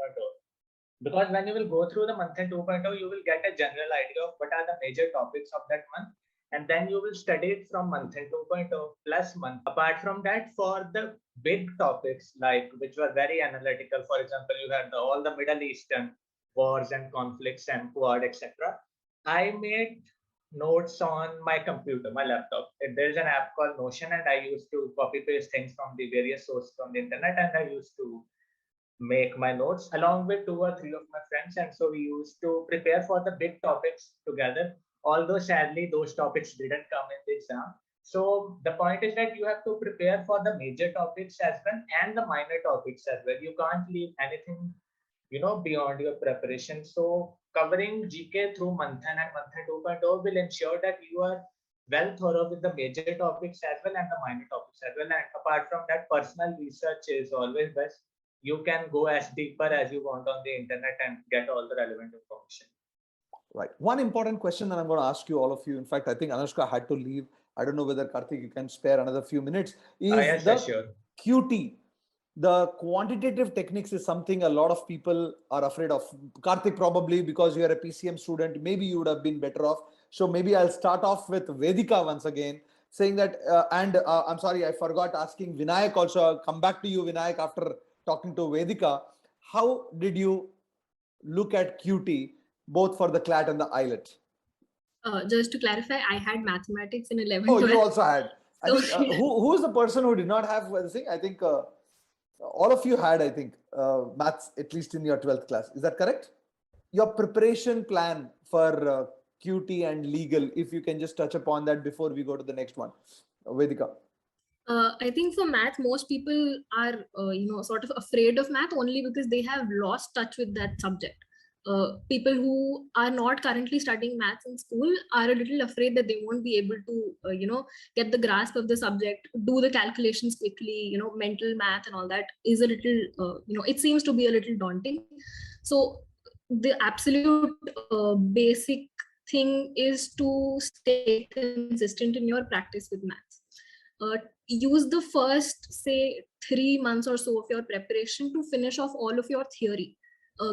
Because when you will go through the Manthan 2.0, you will get a general idea of what are the major topics of that month. And then you will study it from Manthan 2.0 plus month. Apart from that, for the big topics, like which were very analytical, for example, you had all the Middle Eastern wars and conflicts and Quad, etc. I made notes on my computer, my laptop. There's an app called Notion, and I used to copy paste things from the various sources on the internet, and I used to make my notes along with 2 or 3 of my friends. And so we used to prepare for the big topics together. Although sadly, those topics didn't come in the exam. So the point is that you have to prepare for the major topics as well and the minor topics as well. You can't leave anything, beyond your preparation. So covering GK through Manthan and Manthan 2.0 will ensure that you are well thorough with the major topics as well and the minor topics as well. And apart from that, personal research is always best. You can go as deeper as you want on the internet and get all the relevant information. Right. One important question that I'm going to ask you, all of you. In fact, I think Anushka had to leave. I don't know whether Karthik, you can spare another few minutes. Yes, sure. QT, the quantitative techniques is something a lot of people are afraid of. Karthik, probably because you're a PCM student, maybe you would have been better off. So maybe I'll start off with Vedika once again, saying that, I'm sorry, I forgot asking Vinayak also. I'll come back to you, Vinayak, after talking to Vedika. How did you look at QT, both for the CLAT and the IELTS? Just to clarify, I had mathematics in 11th. Oh, you also had. I think, who is the person who did not have the thing? I think all of you had, I think, maths, at least in your 12th class. Is that correct? Your preparation plan for QT and legal, if you can just touch upon that before we go to the next one. Vedika. I think for math, most people are, sort of afraid of math only because they have lost touch with that subject. People who are not currently studying maths in school are a little afraid that they won't be able to, get the grasp of the subject, do the calculations quickly, mental math and all that is a little, it seems to be a little daunting. So the absolute basic thing is to stay consistent in your practice with maths. Use the first, say, 3 months or so of your preparation to finish off all of your theory.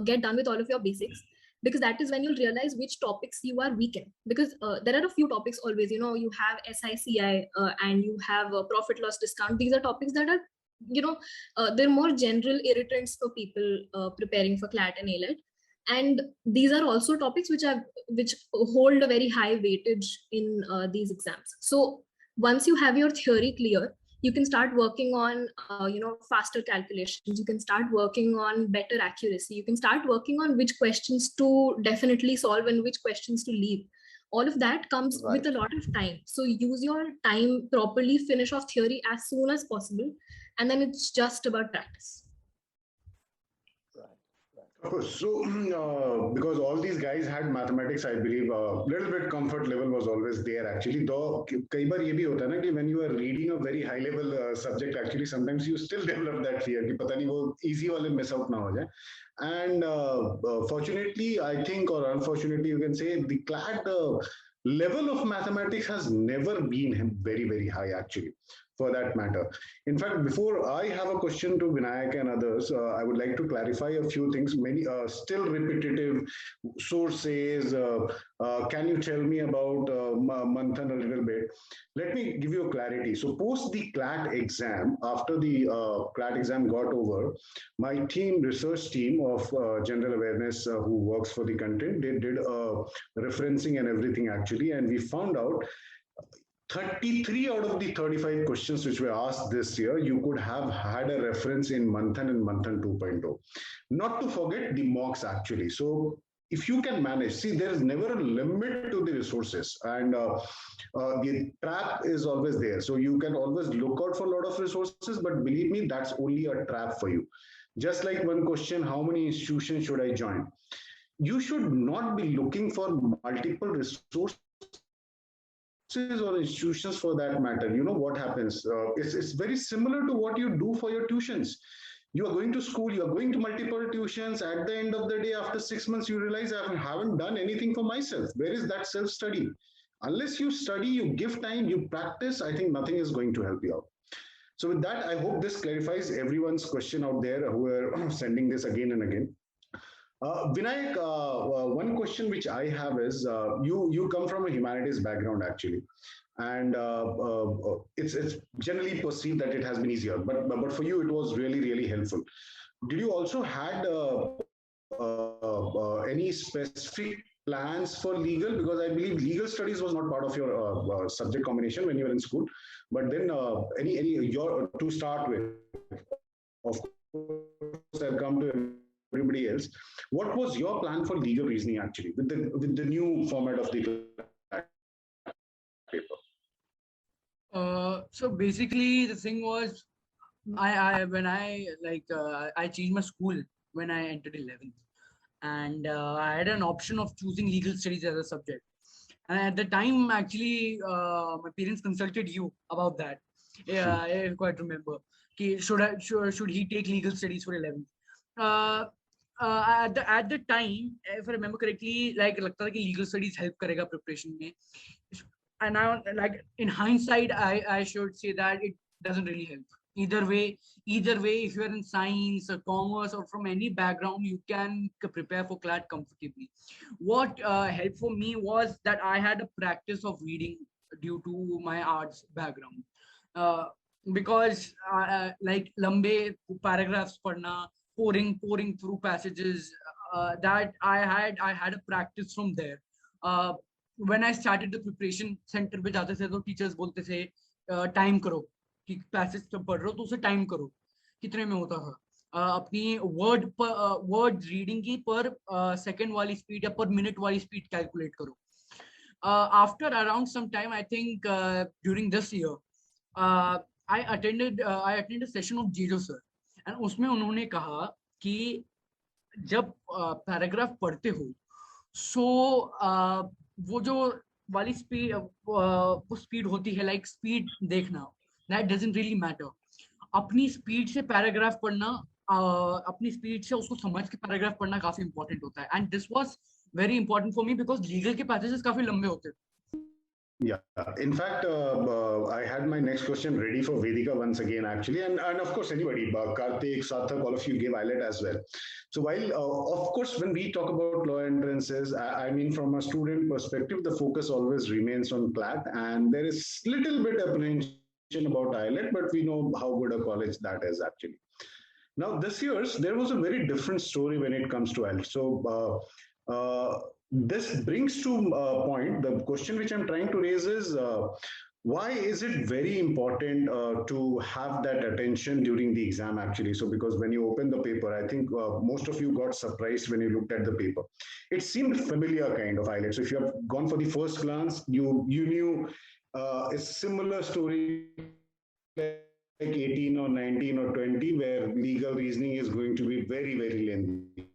Get done with all of your basics, because that is when you'll realize which topics you are weak in. Because there are a few topics always, you have SICI and you have profit loss discount. These are topics that are, they're more general irritants for people preparing for CLAT and ALET. And these are also topics which hold a very high weightage in these exams. So once you have your theory clear, you can start working on, faster calculations. You can start working on better accuracy. You can start working on which questions to definitely solve and which questions to leave. All of that comes with a lot of time. So use your time properly, finish off theory as soon as possible. And then it's just about practice. So, because all these guys had mathematics, I believe a little bit comfort level was always there actually. Though, कई बार ये भी होता है ना कि when you are reading a very high level subject, actually sometimes you still develop that fear कि पता नहीं वो easy वाले miss out ना हो जाए. And fortunately, I think, or unfortunately, you can say the CLAT level of mathematics has never been very, very high actually. for that matter. In fact, before I have a question to Vinayak and others, I would like to clarify a few things. Many still repetitive sources. Can you tell me about Manthan a little bit? Let me give you a clarity. So post the CLAT exam, after the CLAT exam got over, my team, research team of general awareness who works for the content, they did referencing and everything actually, and we found out 33 out of the 35 questions which were asked this year, you could have had a reference in Manthan and Manthan 2.0. Not to forget the mocks actually. So if you can manage, see, there is never a limit to the resources, and the trap is always there. So you can always look out for a lot of resources, but believe me, that's only a trap for you. Just like one question, how many institutions should I join? You should not be looking for multiple resources or institutions for that matter. You know what happens? It's very similar to what you do for your tuitions. You are going to school, you are going to multiple tuitions. At the end of the day, after 6 months, you realize I haven't done anything for myself. Where is that self-study? Unless you study, you give time, you practice, I think nothing is going to help you out. So with that, I hope this clarifies everyone's question out there who are sending this again and again. Vinayak, one question which I have is, you come from a humanities background actually, and it's generally perceived that it has been easier, but for you it was really helpful. Did you also had any specific plans for legal? Because I believe legal studies was not part of your subject combination when you were in school, but then any your to start with, of course I'll come to everybody else. What was your plan for legal reasoning actually with the new format of the paper? So basically the thing was, I changed my school when I entered 11th, and I had an option of choosing legal studies as a subject. And at the time, actually, my parents consulted you about that. Yeah, I quite remember. Should he take legal studies for 11th? At the time, if I remember correctly, like लगता था कि legal studies help करेगा preparation में. And now, like in hindsight, I should say that it doesn't really help. Either way, if you are in science or commerce or from any background, you can prepare for CLAT comfortably. What helped for me was that I had a practice of reading due to my arts background. Because like lambe paragraphs padna, pouring through passages, that I had a practice from there. When I started the preparation center पे जाते थे तो teachers बोलते थे time करो कि passage जब पढ़ रहे हो तो उसे time करो. कितने में होता था? अपनी word reading की per second वाली speed या per minute वाली speed calculate करो. After around some time, I think during this year, I attended a session of Jijo sir, and उसमें उन्होंने कहा कि जब paragraph पढ़ते हो, so वो जो वाली स्पीड वो स्पीड होती है, लाइक स्पीड देखना, दैट डजंट रियली मैटर. अपनी स्पीड से पैराग्राफ पढ़ना, अपनी स्पीड से उसको समझ के पैराग्राफ पढ़ना काफी इंपॉर्टेंट होता है. And this was very important for me because legal के पैसेजेस काफी लंबे होते हैं. Yeah, in fact, I had my next question ready for Vedika once again, actually, and of course, anybody, Karthik, Sarthak, all of you gave IELTS as well. So while, of course, when we talk about law entrances, I mean, from a student perspective, the focus always remains on CLAT, and there is little bit apprehension about IELTS, but we know how good a college that is actually. Now, this year's, there was a very different story when it comes to IELTS. So, this brings to a point, the question which I'm trying to raise is, why is it very important to have that attention during the exam actually? So because when you open the paper, I think most of you got surprised when you looked at the paper. It seemed familiar kind of IELTS. So if you have gone for the first glance, you knew a similar story like 18 or 19 or 20 where legal reasoning is going to be very lengthy.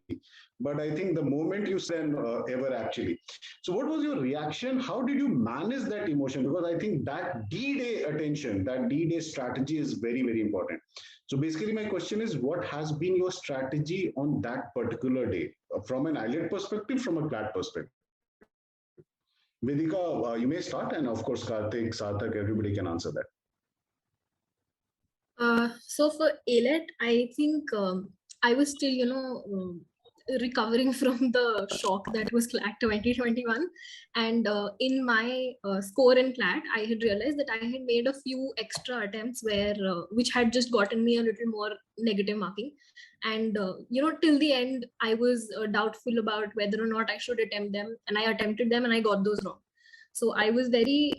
But I think the moment you said ever actually. So what was your reaction? How did you manage that emotion? Because I think that D-Day attention, that D-Day strategy is very important. So basically my question is, what has been your strategy on that particular day from an IELTS perspective, from a CLAT perspective? Vedika, you may start, and of course Karthik, Sarthak, everybody can answer that. So for ALET, I think I was still, recovering from the shock that was CLAT 2021. And in my score in CLAT, I had realized that I had made a few extra attempts which had just gotten me a little more negative marking. And, till the end, I was doubtful about whether or not I should attempt them. And I attempted them and I got those wrong. So I was very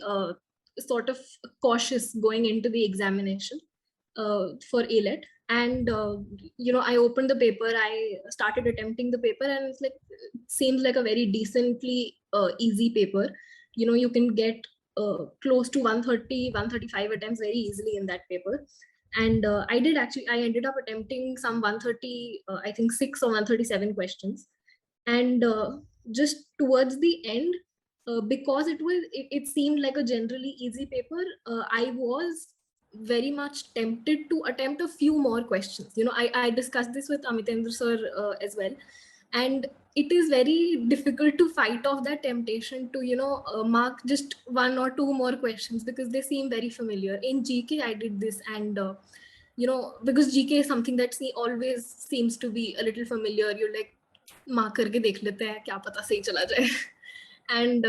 sort of cautious going into the examination for ALET. And I opened the paper, I started attempting the paper, and it's like seems like a very decently easy paper. You can get close to 130 135 attempts very easily in that paper. And I ended up attempting some 130 I think 6 or 137 questions. And just towards the end, because it seemed like a generally easy paper, I was very much tempted to attempt a few more questions. I discussed this with Amitendra sir as well, and it is very difficult to fight off that temptation to mark just one or two more questions because they seem very familiar. In GK I did this, and because GK is something that always seems to be a little familiar. You're like, mark करके देख लेते हैं, क्या पता सही चला जाए. And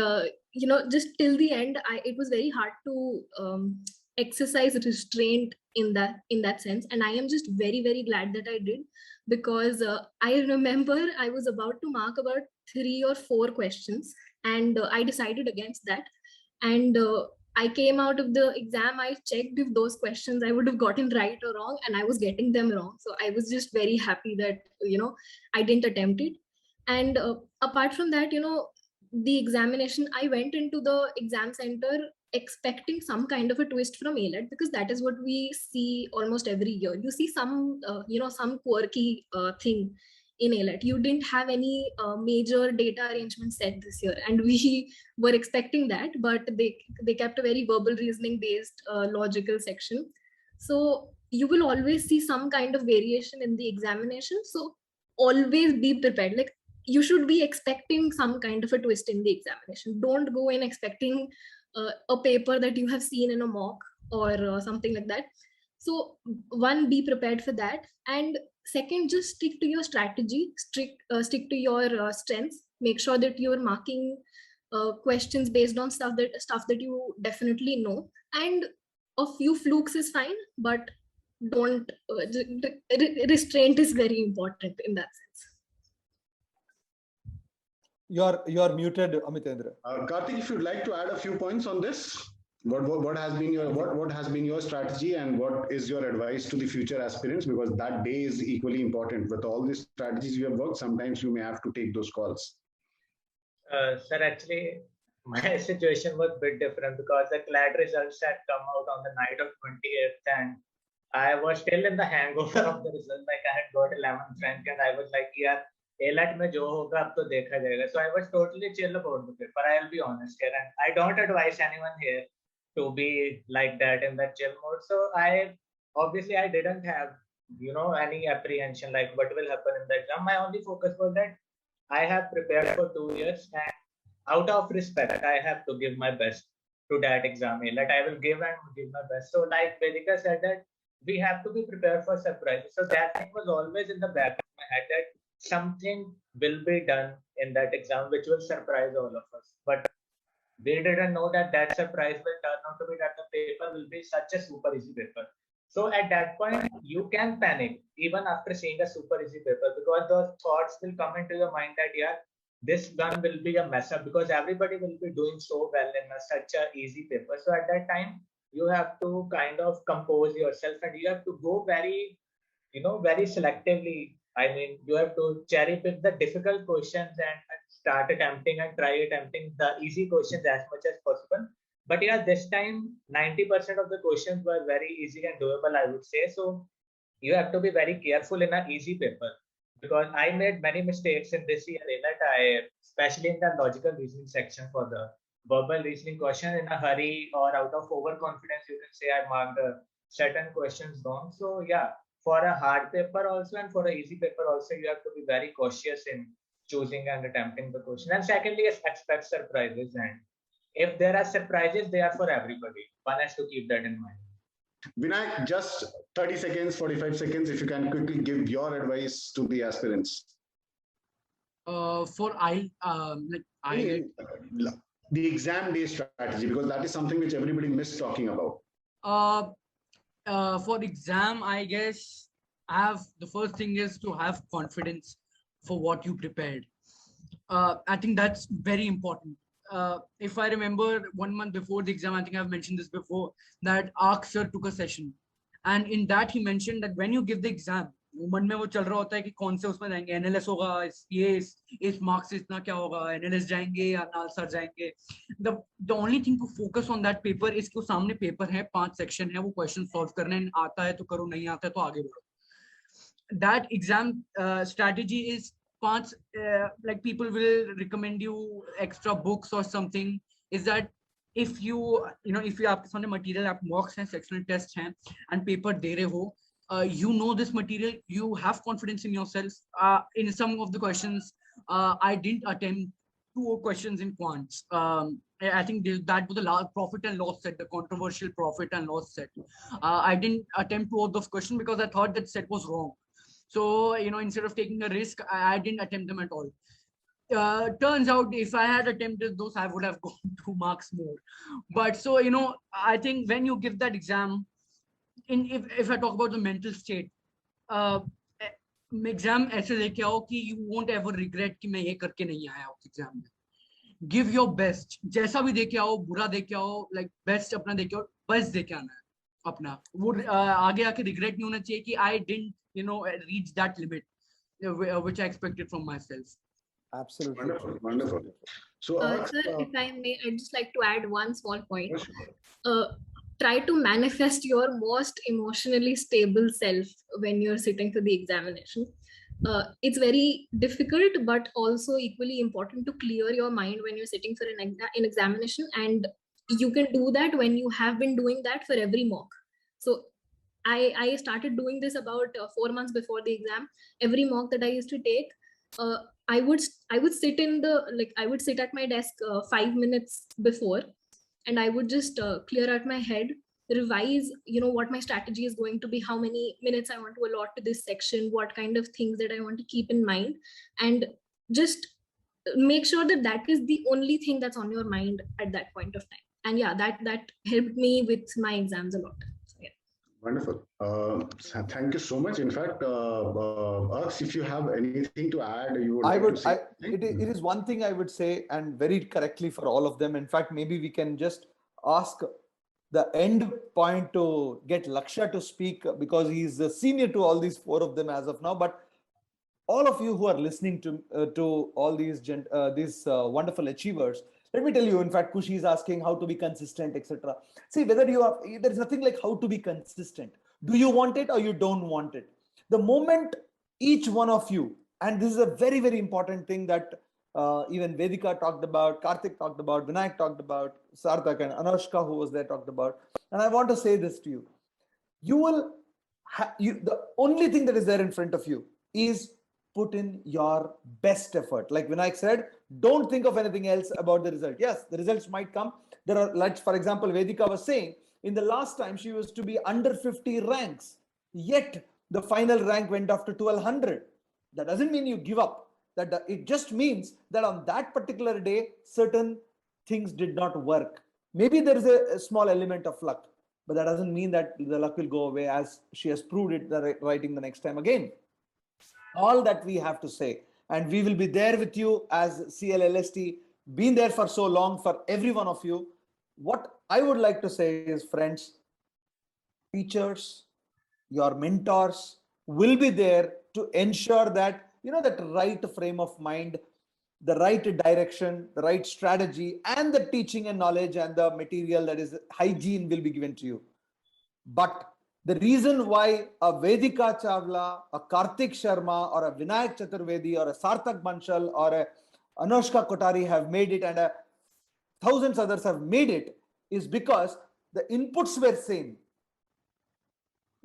just till the end, it was very hard to exercise restraint in that sense. And I am just very, very glad that I did, because I remember I was about to mark about 3 or 4 questions, and I decided against that. And I came out of the exam, I checked if those questions I would have gotten right or wrong, and I was getting them wrong. So I was just very happy that I didn't attempt it. And apart from that, the examination, I went into the exam center expecting some kind of a twist from ALET, because that is what we see almost every year. You see some some quirky thing in ALET. You didn't have any major data arrangement set this year, and we were expecting that, but they kept a very verbal reasoning based logical section. So you will always see some kind of variation in the examination. So always be prepared. Like, you should be expecting some kind of a twist in the examination. Don't go in expecting a paper that you have seen in a mock or something like that. So one, be prepared for that. And second, just stick to your strategy, stick to your strengths. Make sure that you're marking questions based on stuff that you definitely know. And a few flukes is fine, but don't restraint is very important in that sense. You're muted, Amitendra. Karthik, if you'd like to add a few points on this, what has been your strategy, and what is your advice to the future aspirants? Because that day is equally important. With all these strategies you have worked, sometimes you may have to take those calls. Sir, actually, my situation was a bit different because the CLAT results had come out on the night of 28th, and I was still in the hangover of the result. Like, I had got 11th rank, and I was like, yeah, ALET mein jo hoga ab to dekha jayega. So I was totally chill about the paper. I'll be honest here, and I don't advise anyone here to be like that in that chill mode. So I didn't have any apprehension like what will happen in the exam. My only focus was that I have prepared for 2 years, and out of respect, I have to give my best to that exam. Like, I will give my best. So like Vedika said, that we have to be prepared for surprises. So that thing was always in the back of my head, that something will be done in that exam which will surprise all of us. But we didn't know that surprise will turn out to be that the paper will be such a super easy paper. So at that point, you can panic even after seeing a super easy paper, because those thoughts will come into your mind that, yeah, this one will be a mess up because everybody will be doing so well in such a easy paper. So at that time, you have to kind of compose yourself, and you have to go very, very selectively. I mean, you have to cherry pick the difficult questions and start attempting and try attempting the easy questions as much as possible. But yeah, this time 90% of the questions were very easy and doable, I would say. So you have to be very careful in an easy paper, because I made many mistakes in this year, especially in the logical reasoning section for the verbal reasoning question. In a hurry or out of overconfidence, you can say I marked certain questions wrong. So yeah, for a hard paper also and for an easy paper also, you have to be very cautious in choosing and attempting the question. And secondly, expect surprises. And if there are surprises, they are for everybody. One has to keep that in mind. Vinayak, just 30 seconds, 45 seconds, if you can quickly give your advice to the aspirants. For I The exam day strategy, because that is something which everybody missed talking about. For exam, I guess the first thing is to have confidence for what you prepared. I think that's very important. If I remember 1 month before the exam, I think I've mentioned this before, that ARC sir took a session. And in that he mentioned that when you give the exam, मन में वो चल रहा होता है कि कौन से उसमें जाएंगे, NLS होगा, इस मार्क्स से इतना क्या होगा, NLS जाएंगे या नालसर जाएंगे. The only thing to focus on that paper is कि वो सामने पेपर है, 5 सेक्शन है, वो क्वेश्चन सॉल्व करने, आता है तो करो, नहीं आता है तो आगे बढ़ो. That exam strategy is like people will recommend you extra books or something, is that if you आपके सामने material, आप mocks हैं, sectional tests हैं and paper दे रहे हो, you know this material, you have confidence in yourself. In some of the questions, I didn't attempt 2 questions in quants. I think that was the profit and loss set, the controversial profit and loss set. I didn't attempt 2 of those questions because I thought that set was wrong. So, instead of taking a risk, I didn't attempt them at all. Turns out if I had attempted those, I would have gone 2 marks more. But so, I think when you give that exam, if I talk about the mental state, exam ऐसे लेके आओ कि you won't ever regret कि मैं ये करके नहीं आया उस exam में. Give your best. जैसा भी देके आओ, बुरा देके आओ, like best अपना देके आओ, best देके आना है अपना. वो आगे आके regret नहीं होना चाहिए कि I didn't, reach that limit which I expected from myself. Absolutely. Wonderful, wonderful. So, Sir, if I may, I'd just like to add one small point. Try to manifest your most emotionally stable self when you're sitting for the examination. It's very difficult, but also equally important to clear your mind when you're sitting for an examination. And you can do that when you have been doing that for every mock. So I started doing this about 4 months before the exam. Every mock that I used to take, I would sit I would sit at my desk 5 minutes before, and I would just clear out my head, revise, what my strategy is going to be, how many minutes I want to allot to this section, what kind of things that I want to keep in mind, and just make sure that that is the only thing that's on your mind at that point of time. And yeah, that helped me with my exams a lot. So, yeah. Wonderful. Thank you so much. In fact, Aks, if you have anything to add, you would it is one thing I would say, and very correctly for all of them. In fact, maybe we can just ask the end point to get Lakshya to speak, because he's the senior to all these 4 of them as of now. But all of you who are listening to all these wonderful achievers, let me tell you, in fact, Kushi is asking how to be consistent, etc. See, there is nothing like how to be consistent. Do you want it or you don't want it? The moment each one of you, and this is a very, very important thing that even Vedika talked about, Karthik talked about, Vinayak talked about, Sarthak and Anushka, who was there, talked about. And I want to say this to you. The only thing that is there in front of you is put in your best effort. Like Vinayak said, don't think of anything else about the result. Yes, the results might come. There are, like, for example, Vedika was saying, in the last time she was to be under 50 ranks, yet the final rank went up to 1200. That doesn't mean you give up. It just means that on that particular day, certain things did not work. Maybe there is a small element of luck, but that doesn't mean that the luck will go away, as she has proved it writing the next time again. All that we have to say, and we will be there with you as CLLST, been there for so long for every one of you. What I would like to say is, friends, teachers, your mentors will be there to ensure that that right frame of mind, the right direction, the right strategy, and the teaching and knowledge and the material, that is hygiene, will be given to you. But the reason why a Vedika Chawla, a Karthik Sharma, or a Vinayak Chaturvedi, or a Sarthak Banshal, or a Anushka Kotari have made it, and thousands others have made it, is because the inputs were same.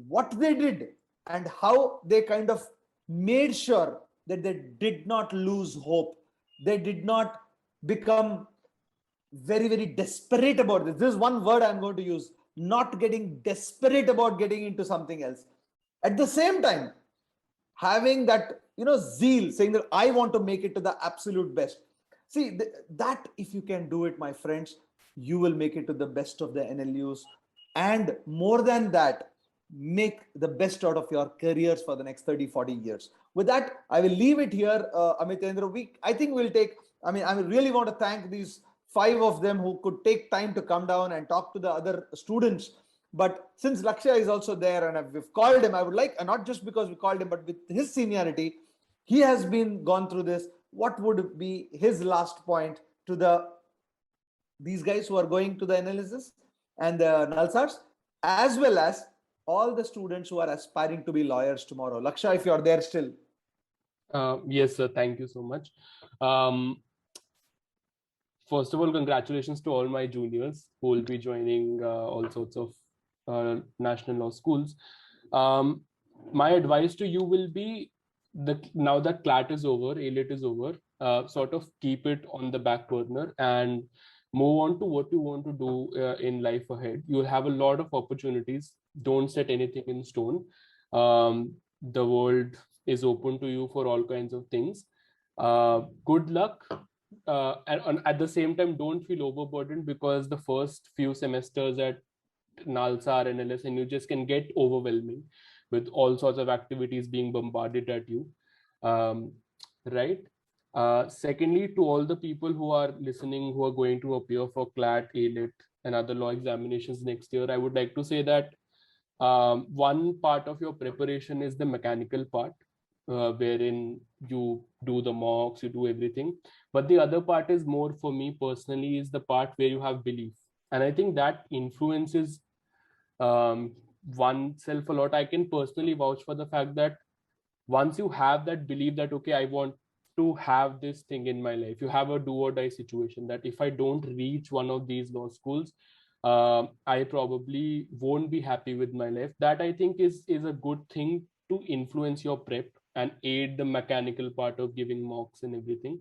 What they did and how they kind of made sure that they did not lose hope. They did not become very, very desperate about this. This is one word I'm going to use. not getting desperate about getting into something else. At the same time, having that, zeal, saying that I want to make it to the absolute best. See, that if you can do it, my friends, you will make it to the best of the NLUs. And more than that, make the best out of your careers for the next 30, 40 years. With that, I will leave it here, Amitendra. I think we'll take, I really want to thank these 5 of them who could take time to come down and talk to the other students. But since Lakshya is also there and we've called him, I would like, and not just because we called him, but with his seniority, he has gone through this. What would be his last point to these guys who are going to the analysis and the Nalsars, as well as all the students who are aspiring to be lawyers tomorrow? Lakshya, if you're there still. Yes, sir. Thank you so much. First of all, congratulations to all my juniors who will be joining all sorts of national law schools. My advice to you will be, now that CLAT is over, ALET is over, sort of keep it on the back burner and move on to what you want to do in life ahead. You'll have a lot of opportunities. Don't set anything in stone. The world is open to you for all kinds of things. Good luck. And at the same time, don't feel overburdened, because the first few semesters at NALSAR and LSNU just can get overwhelming with all sorts of activities being bombarded at you. Right? Secondly, to all the people who are listening, who are going to appear for CLAT, ALET, and other law examinations next year, I would like to say that one part of your preparation is the mechanical part, wherein you do the mocks, you do everything. But the other part is more, for me personally, is the part where you have belief. And I think that influences oneself a lot. I can personally vouch for the fact that once you have that belief that, okay, I want to have this thing in my life, you have a do or die situation, that if I don't reach one of these law schools, I probably won't be happy with my life. That I think is a good thing to influence your prep and aid the mechanical part of giving mocks and everything.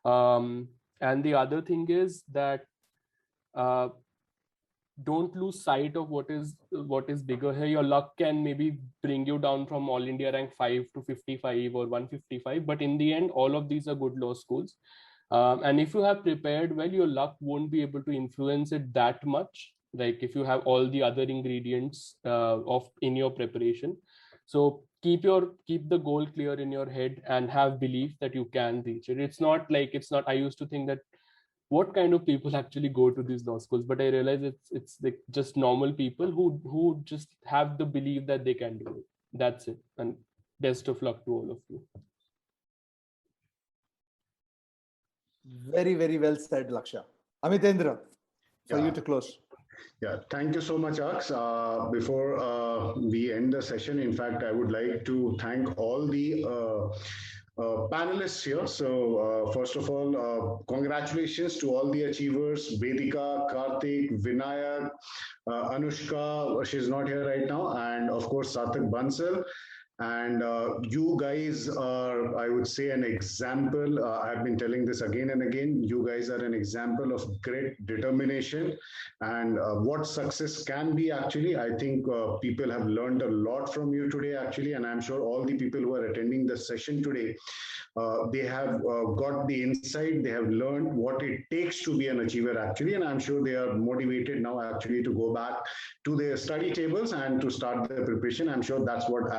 And the other thing is that don't lose sight of what is bigger here. Your luck can maybe bring you down from All India rank 5 to 55 or 155, but in the end, all of these are good law schools. And if you have prepared well, your luck won't be able to influence it that much, like if you have all the other ingredients in your preparation. So keep the goal clear in your head and have belief that you can reach it. It's not, I used to think that what kind of people actually go to these law schools, but I realize it's like just normal people who just have the belief that they can do it. That's it. And best of luck to all of you. Very, very well said, Lakshya. Amitendra, for you to close. Yeah, thank you so much, Aks. Before we end the session, in fact, I would like to thank all the panelists here. So first of all, congratulations to all the achievers: Vedika, Karthik, Vinayak, Anushka, she's not here right now, and of course Sarthak Bansal. And you guys are, I would say, an example. I've been telling this again and again. You guys are an example of great determination and what success can be, actually. I think people have learned a lot from you today, actually. And I'm sure all the people who are attending the session today, they have got the insight. They have learned what it takes to be an achiever, actually. And I'm sure they are motivated now, actually, to go back to their study tables and to start their preparation. I'm sure that's what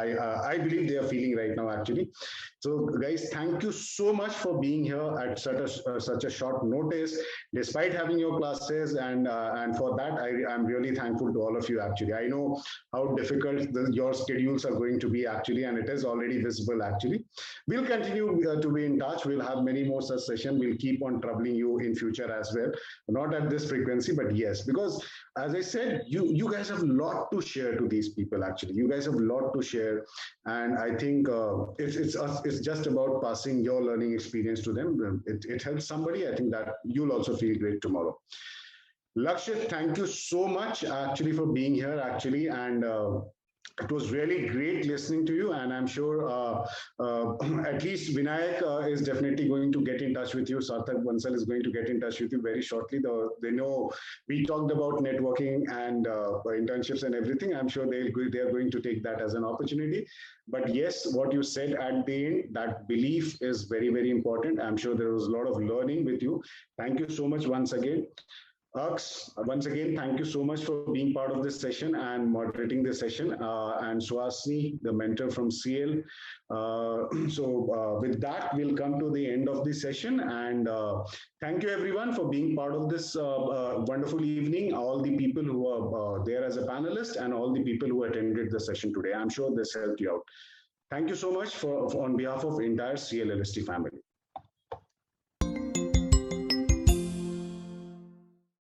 I believe they are feeling right now, actually. So guys, thank you so much for being here at such a short notice, despite having your classes. And for that, I'm really thankful to all of you, actually. I know how difficult your schedules are going to be, actually, and it is already visible, actually. We'll continue to be in touch. We'll have many more such sessions. We'll keep on troubling you in future as well. Not at this frequency, but yes, because as I said, you guys have a lot to share to these people, actually. You guys have a lot to share. And I think it's just about passing your learning experience to them. It helps somebody. I think that you'll also feel great tomorrow. Lakshya, thank you so much, actually, for being here, actually. And It was really great listening to you, and I'm sure at least Vinayak is definitely going to get in touch with you. Sarthak Bansal is going to get in touch with you very shortly. They know we talked about networking and internships and everything. I'm sure they are going to take that as an opportunity. But yes, what you said at the end, that belief is very, very important. I'm sure there was a lot of learning with you. Thank you so much once again. Ux, once again, thank you so much for being part of this session and moderating this session. And Suhasini, the mentor from CL. With that, we'll come to the end of the session. And thank you, everyone, for being part of this wonderful evening. All the people who are there as a panelist and all the people who attended the session today. I'm sure this helped you out. Thank you so much on behalf of entire CL LST family.